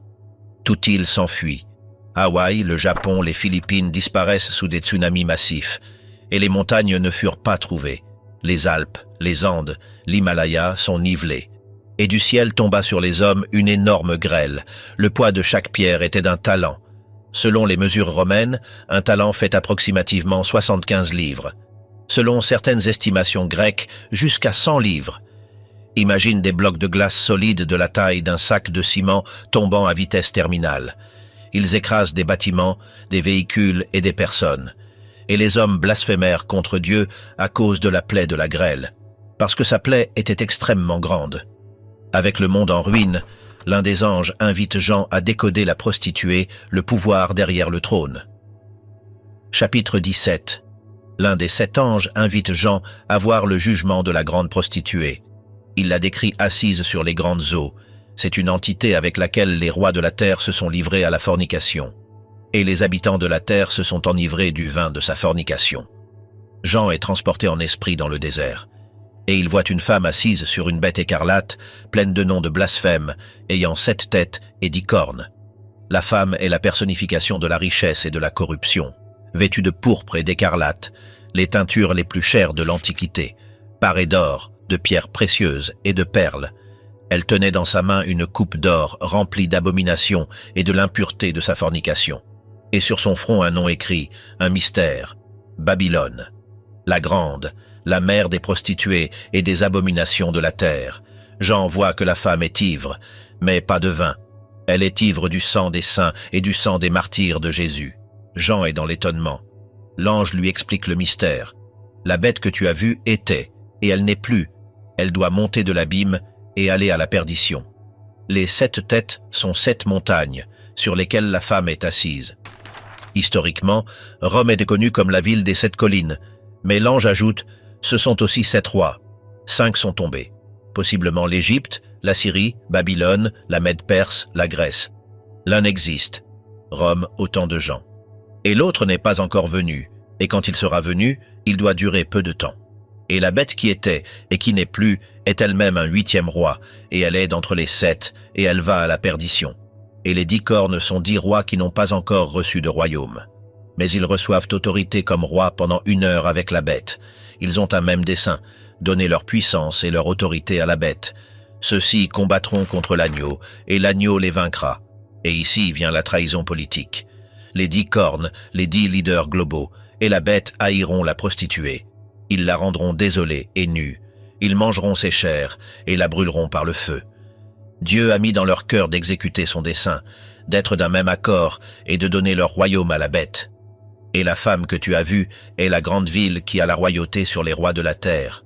Toute île s'enfuit. Hawaï, le Japon, les Philippines disparaissent sous des tsunamis massifs, et les montagnes ne furent pas trouvées. Les Alpes, les Andes, l'Himalaya sont nivelés. Et du ciel tomba sur les hommes une énorme grêle. Le poids de chaque pierre était d'un talent. Selon les mesures romaines, un talent fait approximativement 75 livres. Selon certaines estimations grecques, jusqu'à 100 livres. Imagine des blocs de glace solides de la taille d'un sac de ciment tombant à vitesse terminale. Ils écrasent des bâtiments, des véhicules et des personnes. Et les hommes blasphémèrent contre Dieu à cause de la plaie de la grêle, parce que sa plaie était extrêmement grande. Avec le monde en ruine, l'un des anges invite Jean à décoder la prostituée, le pouvoir derrière le trône. Chapitre 17. L'un des 7 anges invite Jean à voir le jugement de la grande prostituée. Il la décrit assise sur les grandes eaux. C'est une entité avec laquelle les rois de la terre se sont livrés à la fornication. Et les habitants de la terre se sont enivrés du vin de sa fornication. Jean est transporté en esprit dans le désert. Et il voit une femme assise sur une bête écarlate, pleine de noms de blasphème, ayant 7 têtes et 10 cornes. La femme est la personnification de la richesse et de la corruption, vêtue de pourpre et d'écarlate, les teintures les plus chères de l'Antiquité, parées d'or, de pierres précieuses et de perles. Elle tenait dans sa main une coupe d'or remplie d'abominations et de l'impureté de sa fornication. Et sur son front un nom écrit, un mystère, Babylone, la grande, la mère des prostituées et des abominations de la terre. Jean voit que la femme est ivre, mais pas de vin. Elle est ivre du sang des saints et du sang des martyrs de Jésus. Jean est dans l'étonnement. L'ange lui explique le mystère. La bête que tu as vue était, et elle n'est plus. Elle doit monter de l'abîme et aller à la perdition. Les 7 têtes sont 7 montagnes, sur lesquelles la femme est assise. Historiquement, Rome est connue comme la ville des 7 collines, mais l'ange ajoute, ce sont aussi 7 rois. 5 sont tombés. Possiblement l'Égypte, la Syrie, Babylone, la Mède-Perse, la Grèce. L'un existe, Rome au temps de Jean. Et l'autre n'est pas encore venu, et quand il sera venu, il doit durer peu de temps. Et la bête qui était et qui n'est plus est elle-même un 8e roi, et elle est d'entre les 7, et elle va à la perdition. Et les 10 cornes sont 10 rois qui n'ont pas encore reçu de royaume. Mais ils reçoivent autorité comme rois pendant 1 heure avec la bête. Ils ont un même dessein, donner leur puissance et leur autorité à la bête. Ceux-ci combattront contre l'agneau, et l'agneau les vaincra. Et ici vient la trahison politique. Les 10 cornes, les 10 leaders globaux, et la bête haïront la prostituée. Ils la rendront désolée et nue. Ils mangeront ses chairs et la brûleront par le feu. Dieu a mis dans leur cœur d'exécuter son dessein, d'être d'un même accord et de donner leur royaume à la bête. Et la femme que tu as vue est la grande ville qui a la royauté sur les rois de la terre.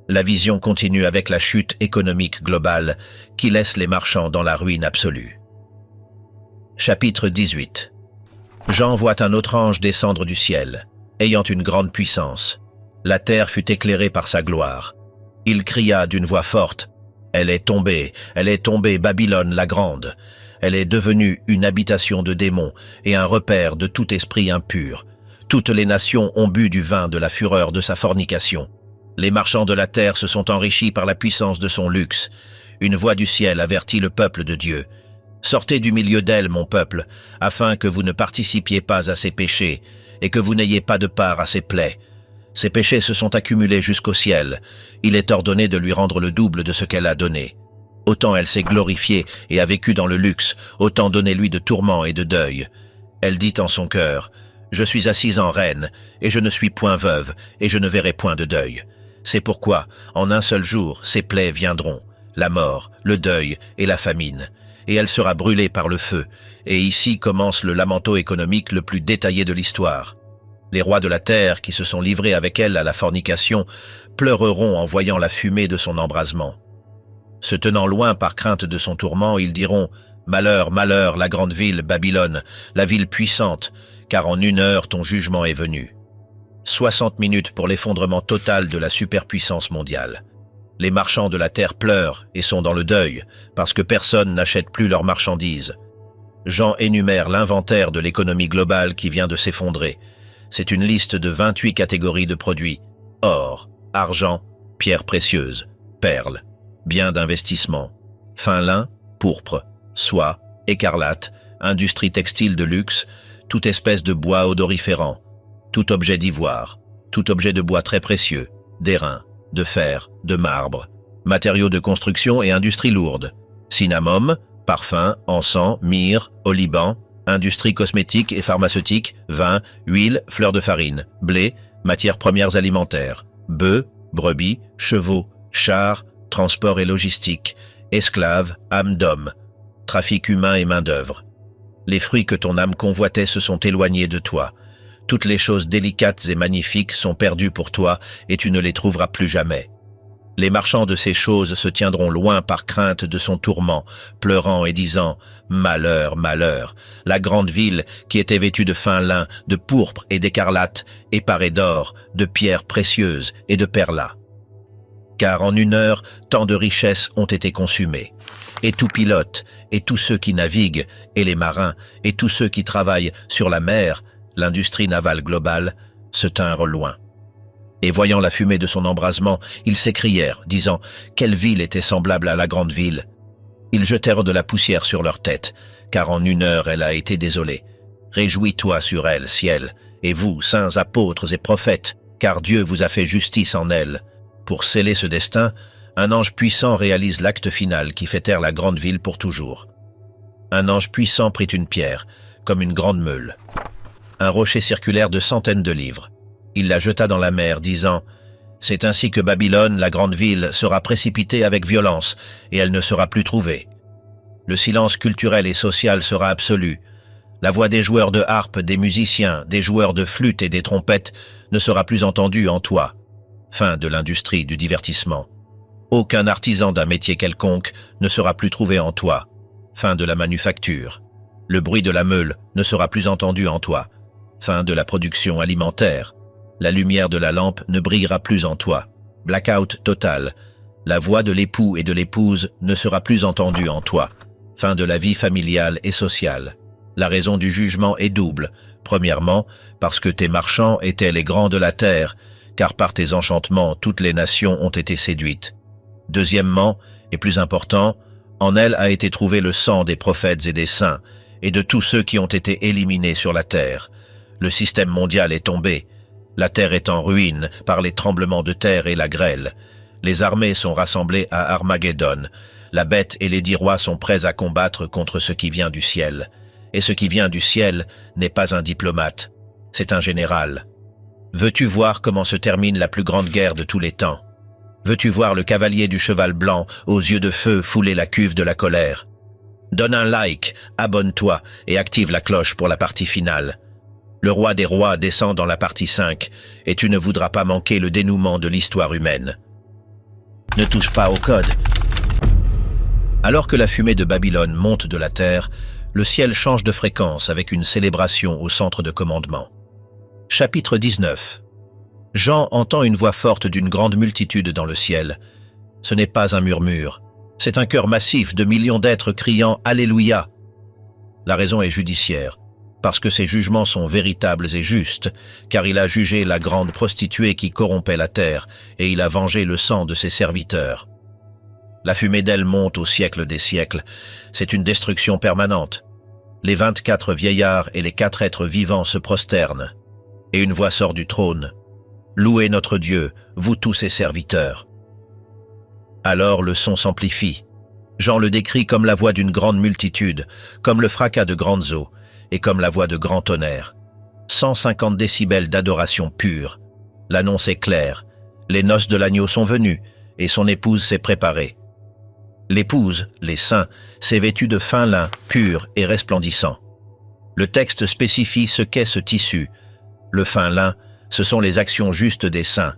La vision continue avec la chute économique globale qui laisse les marchands dans la ruine absolue. Chapitre 18. Jean voit un autre ange descendre du ciel, ayant une grande puissance. La terre fut éclairée par sa gloire. Il cria d'une voix forte, « Elle est tombée, Babylone la grande. Elle est devenue une habitation de démons et un repère de tout esprit impur. Toutes les nations ont bu du vin de la fureur de sa fornication. Les marchands de la terre se sont enrichis par la puissance de son luxe. Une voix du ciel avertit le peuple de Dieu. Sortez du milieu d'elle, mon peuple, afin que vous ne participiez pas à ses péchés et que vous n'ayez pas de part à ses plaies. Ses péchés se sont accumulés jusqu'au ciel. Il est ordonné de lui rendre le double de ce qu'elle a donné. Autant elle s'est glorifiée et a vécu dans le luxe, autant donnez-lui de tourments et de deuil. Elle dit en son cœur, « Je suis assise en reine, et je ne suis point veuve, et je ne verrai point de deuil. C'est pourquoi, en un seul jour, ses plaies viendront, la mort, le deuil et la famine, et elle sera brûlée par le feu. Et ici commence le lamento économique le plus détaillé de l'histoire. Les rois de la terre qui se sont livrés avec elle à la fornication pleureront en voyant la fumée de son embrasement. Se tenant loin par crainte de son tourment, ils diront « Malheur, malheur, la grande ville, Babylone, la ville puissante, car en 1 heure ton jugement est venu. » 60 minutes pour l'effondrement total de la superpuissance mondiale. Les marchands de la terre pleurent et sont dans le deuil, parce que personne n'achète plus leurs marchandises. Jean énumère l'inventaire de l'économie globale qui vient de s'effondrer. C'est une liste de 28 catégories de produits. Or, argent, pierres précieuses, perles, biens d'investissement, fin lin, pourpre, soie, écarlate, industrie textile de luxe, toute espèce de bois odoriférant, tout objet d'ivoire, tout objet de bois très précieux, d'airain, de fer, de marbre, matériaux de construction et industrie lourde, cinnamome, parfum, encens, myrrhe, oliban, industrie cosmétique et pharmaceutique, vin, huile, fleurs de farine, blé, matières premières alimentaires, bœufs, brebis, chevaux, chars, transport et logistique, esclaves, âmes d'hommes, trafic humain et main-d'œuvre. Les fruits que ton âme convoitait se sont éloignés de toi. Toutes les choses délicates et magnifiques sont perdues pour toi et tu ne les trouveras plus jamais. Les marchands de ces choses se tiendront loin par crainte de son tourment, pleurant et disant « Malheur, malheur !» La grande ville, qui était vêtue de fin lin, de pourpre et d'écarlate, et parée d'or, de pierres précieuses et de perlas. Car en 1 heure, tant de richesses ont été consumées. Et tout pilote, et tous ceux qui naviguent, et les marins, et tous ceux qui travaillent sur la mer, l'industrie navale globale, se tinrent loin. Et voyant la fumée de son embrasement, ils s'écrièrent, disant « Quelle ville était semblable à la grande ville ?» Ils jetèrent de la poussière sur leur tête, car en 1 heure elle a été désolée. Réjouis-toi sur elle, ciel, et vous, saints apôtres et prophètes, car Dieu vous a fait justice en elle. Pour sceller ce destin, un ange puissant réalise l'acte final qui fait taire la grande ville pour toujours. Un ange puissant prit une pierre, comme une grande meule, un rocher circulaire de centaines de livres. Il la jeta dans la mer, disant « C'est ainsi que Babylone, la grande ville, sera précipitée avec violence, et elle ne sera plus trouvée. Le silence culturel et social sera absolu. La voix des joueurs de harpe, des musiciens, des joueurs de flûte et des trompettes ne sera plus entendue en toi. » Fin de l'industrie du divertissement. Aucun artisan d'un métier quelconque ne sera plus trouvé en toi. Fin de la manufacture. Le bruit de la meule ne sera plus entendu en toi. Fin de la production alimentaire. La lumière de la lampe ne brillera plus en toi. Blackout total. La voix de l'époux et de l'épouse ne sera plus entendue en toi. Fin de la vie familiale et sociale. La raison du jugement est double. Premièrement, parce que tes marchands étaient les grands de la terre, car par tes enchantements toutes les nations ont été séduites. Deuxièmement, et plus important, en elle a été trouvé le sang des prophètes et des saints, et de tous ceux qui ont été éliminés sur la terre. Le système mondial est tombé. La terre est en ruine par les tremblements de terre et la grêle. Les armées sont rassemblées à Armageddon. La bête et les 10 rois sont prêts à combattre contre ce qui vient du ciel. Et ce qui vient du ciel n'est pas un diplomate, c'est un général. Veux-tu voir comment se termine la plus grande guerre de tous les temps? Veux-tu voir le cavalier du cheval blanc aux yeux de feu fouler la cuve de la colère? Donne un like, abonne-toi et active la cloche pour la partie finale. Le roi des rois descend dans la partie 5 et tu ne voudras pas manquer le dénouement de l'histoire humaine. Ne touche pas au code. Alors que la fumée de Babylone monte de la terre, le ciel change de fréquence avec une célébration au centre de commandement. Chapitre 19. Jean entend une voix forte d'une grande multitude dans le ciel. Ce n'est pas un murmure, c'est un chœur massif de millions d'êtres criant « Alléluia ». La raison est judiciaire, parce que ses jugements sont véritables et justes, car il a jugé la grande prostituée qui corrompait la terre, et il a vengé le sang de ses serviteurs. La fumée d'elle monte au siècle des siècles, c'est une destruction permanente. Les 24 vieillards et les 4 êtres vivants se prosternent, et une voix sort du trône. Louez notre Dieu, vous tous ses serviteurs. Alors le son s'amplifie. Jean le décrit comme la voix d'une grande multitude, comme le fracas de grandes eaux, et comme la voix de grands tonnerres. 150 décibels d'adoration pure. L'annonce est claire. Les noces de l'agneau sont venues, et son épouse s'est préparée. L'épouse, les saints, s'est vêtue de fin lin, pur et resplendissant. Le texte spécifie ce qu'est ce tissu. Le fin lin, ce sont les actions justes des saints.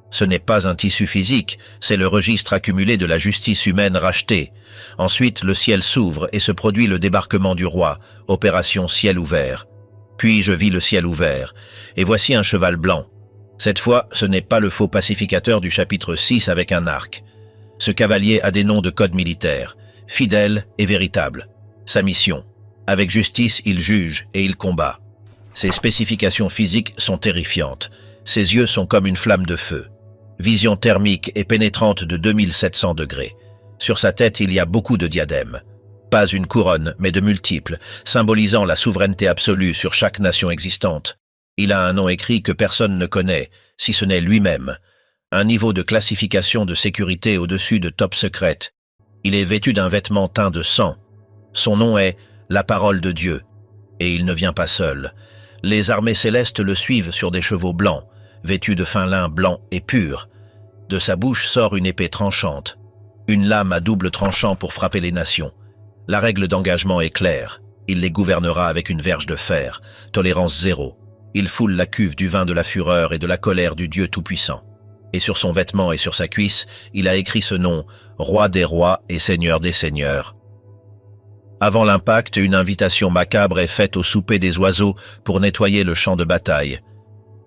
Ce n'est pas un tissu physique, c'est le registre accumulé de la justice humaine rachetée. Ensuite, le ciel s'ouvre et se produit le débarquement du roi, opération ciel ouvert. Puis je vis le ciel ouvert, et voici un cheval blanc. Cette fois, ce n'est pas le faux pacificateur du chapitre 6 avec un arc. Ce cavalier a des noms de code militaire, fidèle et véritable. Sa mission, avec justice, il juge et il combat. Ses spécifications physiques sont terrifiantes. Ses yeux sont comme une flamme de feu. Vision thermique et pénétrante de 2700 degrés. Sur sa tête, il y a beaucoup de diadèmes. Pas une couronne, mais de multiples, symbolisant la souveraineté absolue sur chaque nation existante. Il a un nom écrit que personne ne connaît, si ce n'est lui-même. Un niveau de classification de sécurité au-dessus de top secrète. Il est vêtu d'un vêtement teint de sang. Son nom est la parole de Dieu. Et il ne vient pas seul. Les armées célestes le suivent sur des chevaux blancs, vêtus de fin lin blanc et pur. De sa bouche sort une épée tranchante. Une lame à double tranchant pour frapper les nations. La règle d'engagement est claire. Il les gouvernera avec une verge de fer, tolérance zéro. Il foule la cuve du vin de la fureur et de la colère du Dieu Tout-Puissant. Et sur son vêtement et sur sa cuisse, il a écrit ce nom, Roi des rois et Seigneur des seigneurs. Avant l'impact, une invitation macabre est faite au souper des oiseaux pour nettoyer le champ de bataille.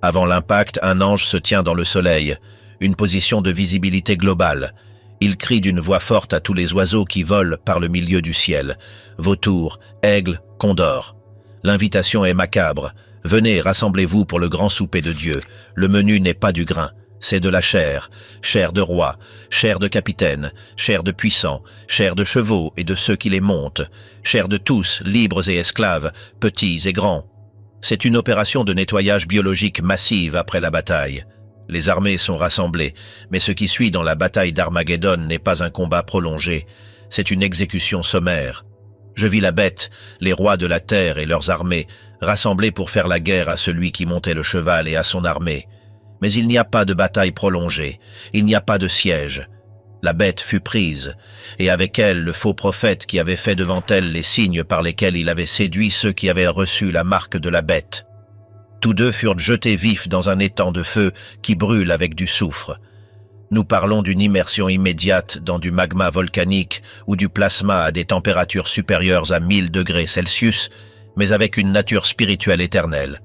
Avant l'impact, un ange se tient dans le soleil, une position de visibilité globale. Il crie d'une voix forte à tous les oiseaux qui volent par le milieu du ciel. Vautours, aigles, condors. L'invitation est macabre. Venez, rassemblez-vous pour le grand souper de Dieu. Le menu n'est pas du grain, c'est de la chair. Chair de roi, chair de capitaine, chair de puissants, chair de chevaux et de ceux qui les montent. Chair de tous, libres et esclaves, petits et grands. C'est une opération de nettoyage biologique massive après la bataille. Les armées sont rassemblées, mais ce qui suit dans la bataille d'Armageddon n'est pas un combat prolongé, c'est une exécution sommaire. Je vis la bête, les rois de la terre et leurs armées, rassemblés pour faire la guerre à celui qui montait le cheval et à son armée. Mais il n'y a pas de bataille prolongée, il n'y a pas de siège. La bête fut prise, et avec elle le faux prophète qui avait fait devant elle les signes par lesquels il avait séduit ceux qui avaient reçu la marque de la bête. Tous deux furent jetés vifs dans un étang de feu qui brûle avec du soufre. Nous parlons d'une immersion immédiate dans du magma volcanique ou du plasma à des températures supérieures à 1000 degrés Celsius, mais avec une nature spirituelle éternelle.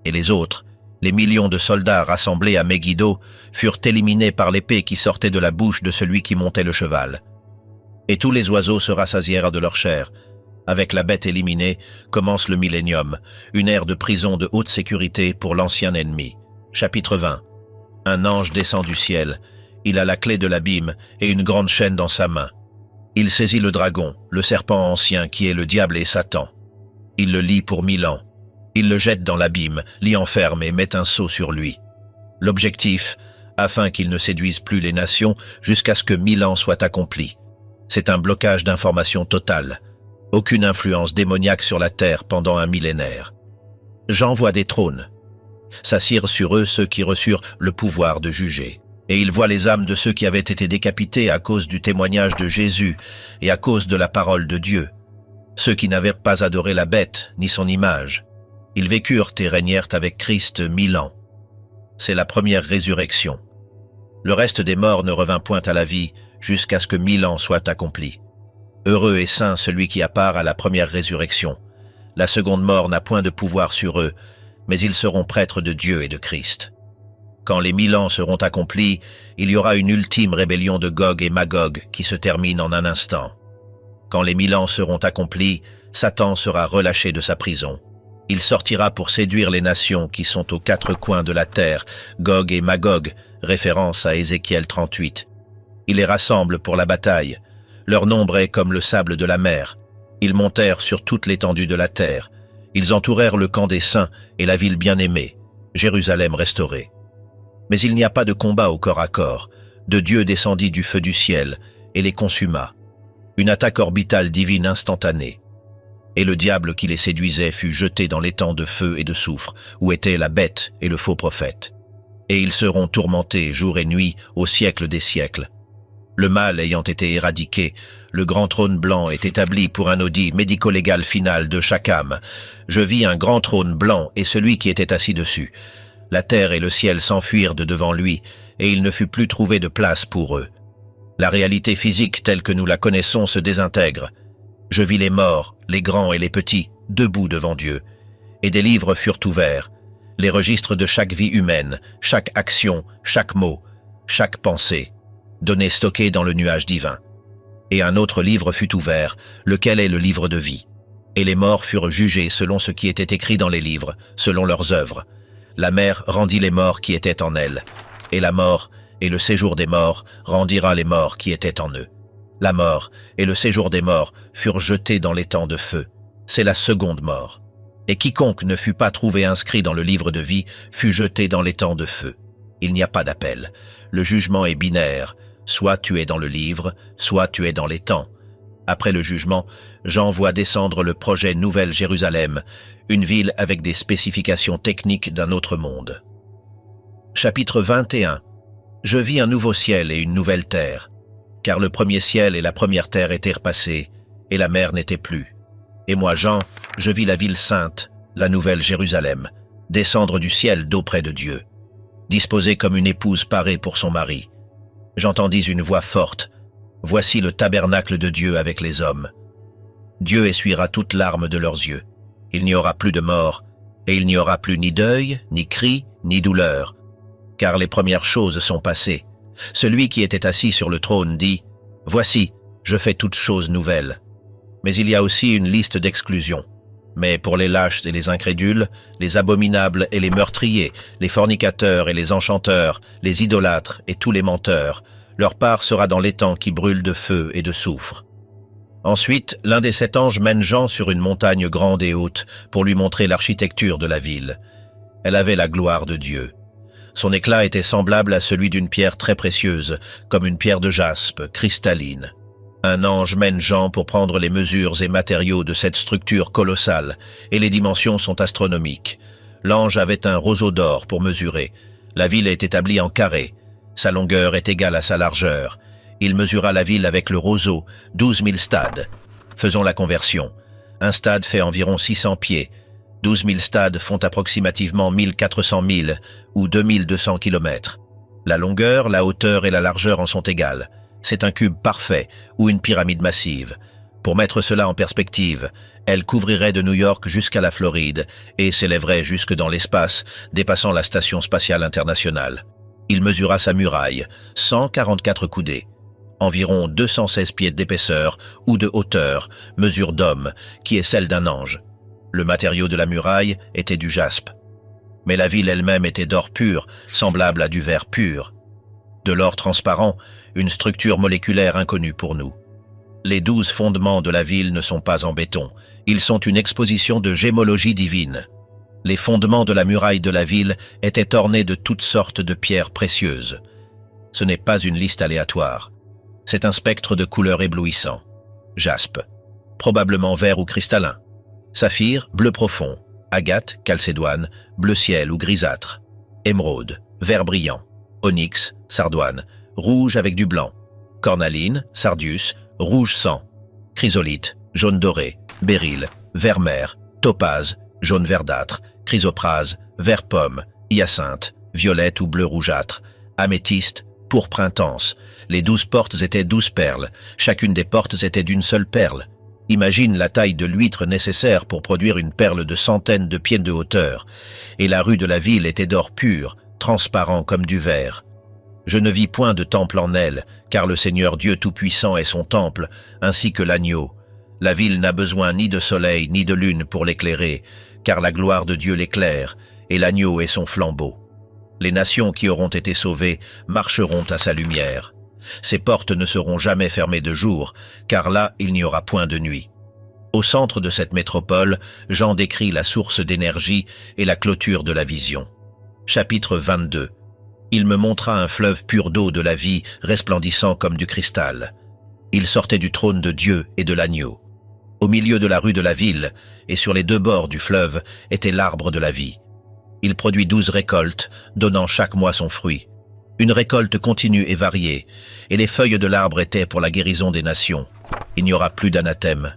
Et les autres, les millions de soldats rassemblés à Megiddo, furent éliminés par l'épée qui sortait de la bouche de celui qui montait le cheval. Et tous les oiseaux se rassasièrent de leur chair. Avec la bête éliminée, commence le millénium, une ère de prison de haute sécurité pour l'ancien ennemi. Chapitre 20. Un ange descend du ciel. Il a la clé de l'abîme et une grande chaîne dans sa main. Il saisit le dragon, le serpent ancien qui est le diable et Satan. Il le lie pour 1000 ans. Il le jette dans l'abîme, l'y enferme et met un sceau sur lui. L'objectif, afin qu'il ne séduise plus les nations jusqu'à ce que 1000 ans soient accomplis. C'est un blocage d'information total. Aucune influence démoniaque sur la terre pendant un millénaire. J'envoie des trônes. S'assirent sur eux ceux qui reçurent le pouvoir de juger. Et il voit les âmes de ceux qui avaient été décapités à cause du témoignage de Jésus et à cause de la parole de Dieu. Ceux qui n'avaient pas adoré la bête ni son image. Ils vécurent et régnèrent avec Christ 1000 ans. C'est la première résurrection. Le reste des morts ne revint point à la vie jusqu'à ce que 1000 ans soient accomplis. Heureux et saint celui qui a part à la première résurrection. La seconde mort n'a point de pouvoir sur eux, mais ils seront prêtres de Dieu et de Christ. Quand les 1000 ans seront accomplis, il y aura une ultime rébellion de Gog et Magog qui se termine en un instant. Quand les 1000 ans seront accomplis, Satan sera relâché de sa prison. Il sortira pour séduire les nations qui sont aux 4 coins de la terre, Gog et Magog, référence à Ézéchiel 38. Il les rassemble pour la bataille. Leur nombre est comme le sable de la mer. Ils montèrent sur toute l'étendue de la terre. Ils entourèrent le camp des saints et la ville bien-aimée, Jérusalem restaurée. Mais il n'y a pas de combat au corps à corps. De Dieu descendit du feu du ciel et les consuma. Une attaque orbitale divine instantanée. Et le diable qui les séduisait fut jeté dans l'étang de feu et de soufre, où étaient la bête et le faux prophète. Et ils seront tourmentés jour et nuit au siècle des siècles. Le mal ayant été éradiqué, le grand trône blanc est établi pour un audit médico-légal final de chaque âme. Je vis un grand trône blanc et celui qui était assis dessus. La terre et le ciel s'enfuirent de devant lui, et il ne fut plus trouvé de place pour eux. La réalité physique telle que nous la connaissons se désintègre. Je vis les morts, les grands et les petits, debout devant Dieu. Et des livres furent ouverts, les registres de chaque vie humaine, chaque action, chaque mot, chaque pensée, données stockées dans le nuage divin. Et un autre livre fut ouvert, lequel est le livre de vie. Et les morts furent jugés selon ce qui était écrit dans les livres, selon leurs œuvres. La mer rendit les morts qui étaient en elle, et la mort et le séjour des morts rendira les morts qui étaient en eux. La mort et le séjour des morts furent jetés dans l'étang de feu. C'est la seconde mort. Et quiconque ne fut pas trouvé inscrit dans le livre de vie fut jeté dans l'étang de feu. Il n'y a pas d'appel. Le jugement est binaire. Soit tu es dans le livre, soit tu es dans l'étang. Après le jugement, Jean voit descendre le projet Nouvelle Jérusalem, une ville avec des spécifications techniques d'un autre monde. Chapitre 21. Je vis un nouveau ciel et une nouvelle terre, car le premier ciel et la première terre étaient repassés, et la mer n'était plus. Et moi, Jean, je vis la ville sainte, la Nouvelle Jérusalem, descendre du ciel d'auprès de Dieu, disposée comme une épouse parée pour son mari. J'entendis une voix forte. Voici le tabernacle de Dieu avec les hommes. Dieu essuiera toute larme de leurs yeux. Il n'y aura plus de mort, et il n'y aura plus ni deuil, ni cri, ni douleur, car les premières choses sont passées. Celui qui était assis sur le trône dit, « Voici, je fais toutes choses nouvelles. » Mais il y a aussi une liste d'exclusions. Mais pour les lâches et les incrédules, les abominables et les meurtriers, les fornicateurs et les enchanteurs, les idolâtres et tous les menteurs, leur part sera dans l'étang qui brûle de feu et de soufre. Ensuite, l'un des 7 anges mène Jean sur une montagne grande et haute pour lui montrer l'architecture de la ville. Elle avait la gloire de Dieu. Son éclat était semblable à celui d'une pierre très précieuse, comme une pierre de jaspe, cristalline. Un ange mène Jean pour prendre les mesures et matériaux de cette structure colossale, et les dimensions sont astronomiques. L'ange avait un roseau d'or pour mesurer. La ville est établie en carré. Sa longueur est égale à sa largeur. Il mesura la ville avec le roseau, 12 000 stades. Faisons la conversion. Un stade fait environ 600 pieds. 12 000 stades font approximativement 1400 milles, ou 2200 kilomètres. La longueur, la hauteur et la largeur en sont égales. C'est un cube parfait, ou une pyramide massive. Pour mettre cela en perspective, elle couvrirait de New York jusqu'à la Floride et s'élèverait jusque dans l'espace, dépassant la Station spatiale internationale. Il mesura sa muraille, 144 coudées, environ 216 pieds d'épaisseur ou de hauteur, mesure d'homme, qui est celle d'un ange. Le matériau de la muraille était du jaspe. Mais la ville elle-même était d'or pur, semblable à du verre pur. De l'or transparent, une structure moléculaire inconnue pour nous. Les 12 fondements de la ville ne sont pas en béton, ils sont une exposition de gémologie divine. Les fondements de la muraille de la ville étaient ornés de toutes sortes de pierres précieuses. Ce n'est pas une liste aléatoire. C'est un spectre de couleurs éblouissant. Jaspe, probablement vert ou cristallin. Saphir, bleu profond. Agate, calcédoine, bleu ciel ou grisâtre. Émeraude, vert brillant. Onyx, sardoine, rouge avec du blanc. Cornaline, sardius, rouge sang. Chrysolite, jaune doré. Béryl, vert mer. Topaze, jaune verdâtre. Chrysoprase, vert pomme. Hyacinthe, violette ou bleu rougeâtre. Améthyste, pourpre intense. Les 12 portes étaient 12 perles. Chacune des portes était d'une seule perle. Imagine la taille de l'huître nécessaire pour produire une perle de centaines de pieds de hauteur. Et la rue de la ville était d'or pur, transparent comme du verre. Je ne vis point de temple en elle, car le Seigneur Dieu Tout-Puissant est son temple, ainsi que l'agneau. La ville n'a besoin ni de soleil ni de lune pour l'éclairer, car la gloire de Dieu l'éclaire, et l'agneau est son flambeau. Les nations qui auront été sauvées marcheront à sa lumière. Ses portes ne seront jamais fermées de jour, car là il n'y aura point de nuit. Au centre de cette métropole, Jean décrit la source d'énergie et la clôture de la vision. Chapitre 22. Il me montra un fleuve pur d'eau de la vie, resplendissant comme du cristal. Il sortait du trône de Dieu et de l'agneau. Au milieu de la rue de la ville, et sur les 2 bords du fleuve, était l'arbre de la vie. Il produit 12 récoltes, donnant chaque mois son fruit. Une récolte continue et variée, et les feuilles de l'arbre étaient pour la guérison des nations. Il n'y aura plus d'anathème.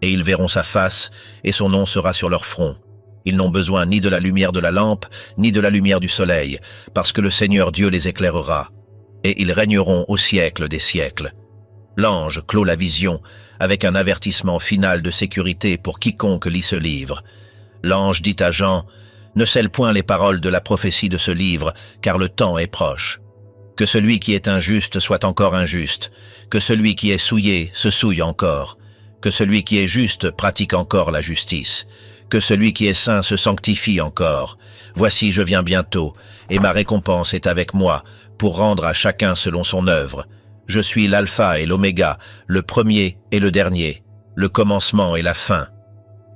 Et ils verront sa face, et son nom sera sur leur front. Ils n'ont besoin ni de la lumière de la lampe, ni de la lumière du soleil, parce que le Seigneur Dieu les éclairera, et ils régneront au siècle des siècles. L'ange clôt la vision avec un avertissement final de sécurité pour quiconque lit ce livre. L'ange dit à Jean, « Ne scelle point les paroles de la prophétie de ce livre, car le temps est proche. Que celui qui est injuste soit encore injuste, que celui qui est souillé se souille encore, que celui qui est juste pratique encore la justice, que celui qui est saint se sanctifie encore. Voici, je viens bientôt, et ma récompense est avec moi, pour rendre à chacun selon son œuvre. Je suis l'alpha et l'oméga, le premier et le dernier, le commencement et la fin.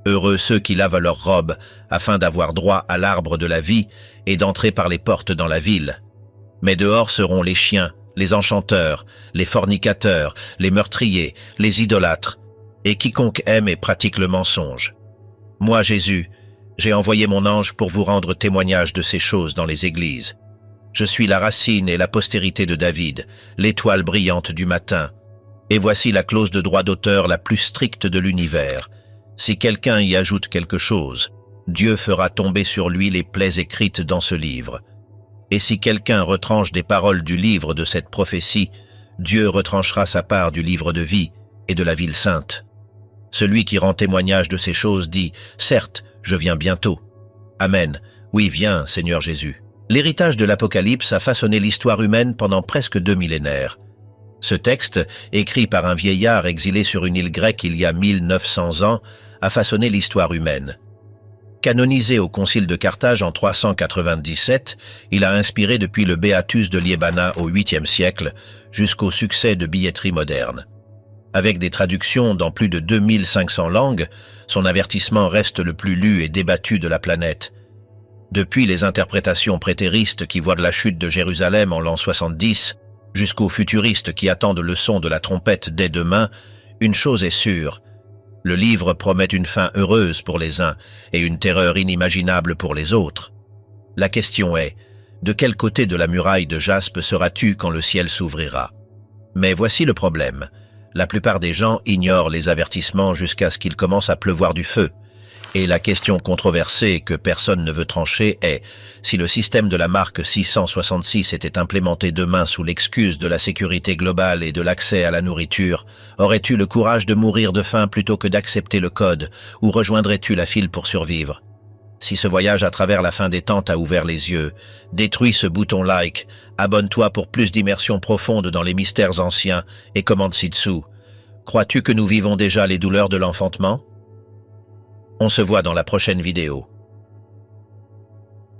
Heureux ceux qui lavent leurs robes, afin d'avoir droit à l'arbre de la vie et d'entrer par les portes dans la ville. Mais dehors seront les chiens, les enchanteurs, les fornicateurs, les meurtriers, les idolâtres, et quiconque aime et pratique le mensonge. Moi, Jésus, j'ai envoyé mon ange pour vous rendre témoignage de ces choses dans les églises. Je suis la racine et la postérité de David, l'étoile brillante du matin. Et voici la clause de droit d'auteur la plus stricte de l'univers. Si quelqu'un y ajoute quelque chose, Dieu fera tomber sur lui les plaies écrites dans ce livre. Et si quelqu'un retranche des paroles du livre de cette prophétie, Dieu retranchera sa part du livre de vie et de la ville sainte. Celui qui rend témoignage de ces choses dit « Certes, je viens bientôt. » Amen. Oui, viens, Seigneur Jésus. L'héritage de l'Apocalypse a façonné l'histoire humaine pendant presque 2 millénaires. Ce texte, écrit par un vieillard exilé sur une île grecque il y a 1900 ans, a façonné l'histoire humaine. Canonisé au concile de Carthage en 397, il a inspiré depuis le Beatus de Liébana au 8e siècle jusqu'au succès de billetterie moderne. Avec des traductions dans plus de 2500 langues, son avertissement reste le plus lu et débattu de la planète. Depuis les interprétations prétéristes qui voient de la chute de Jérusalem en l'an 70, jusqu'aux futuristes qui attendent le son de la trompette dès demain, une chose est sûre. Le livre promet une fin heureuse pour les uns et une terreur inimaginable pour les autres. La question est, de quel côté de la muraille de jaspe seras-tu quand le ciel s'ouvrira? Mais voici le problème. La plupart des gens ignorent les avertissements jusqu'à ce qu'il commence à pleuvoir du feu. Et la question controversée que personne ne veut trancher est, si le système de la marque 666 était implémenté demain sous l'excuse de la sécurité globale et de l'accès à la nourriture, aurais-tu le courage de mourir de faim plutôt que d'accepter le code, ou rejoindrais-tu la file pour survivre? Si ce voyage à travers la fin des temps t'a ouvert les yeux, détruis ce bouton like, abonne-toi pour plus d'immersion profonde dans les mystères anciens et commente ci-dessous. Crois-tu que nous vivons déjà les douleurs de l'enfantement? On se voit dans la prochaine vidéo.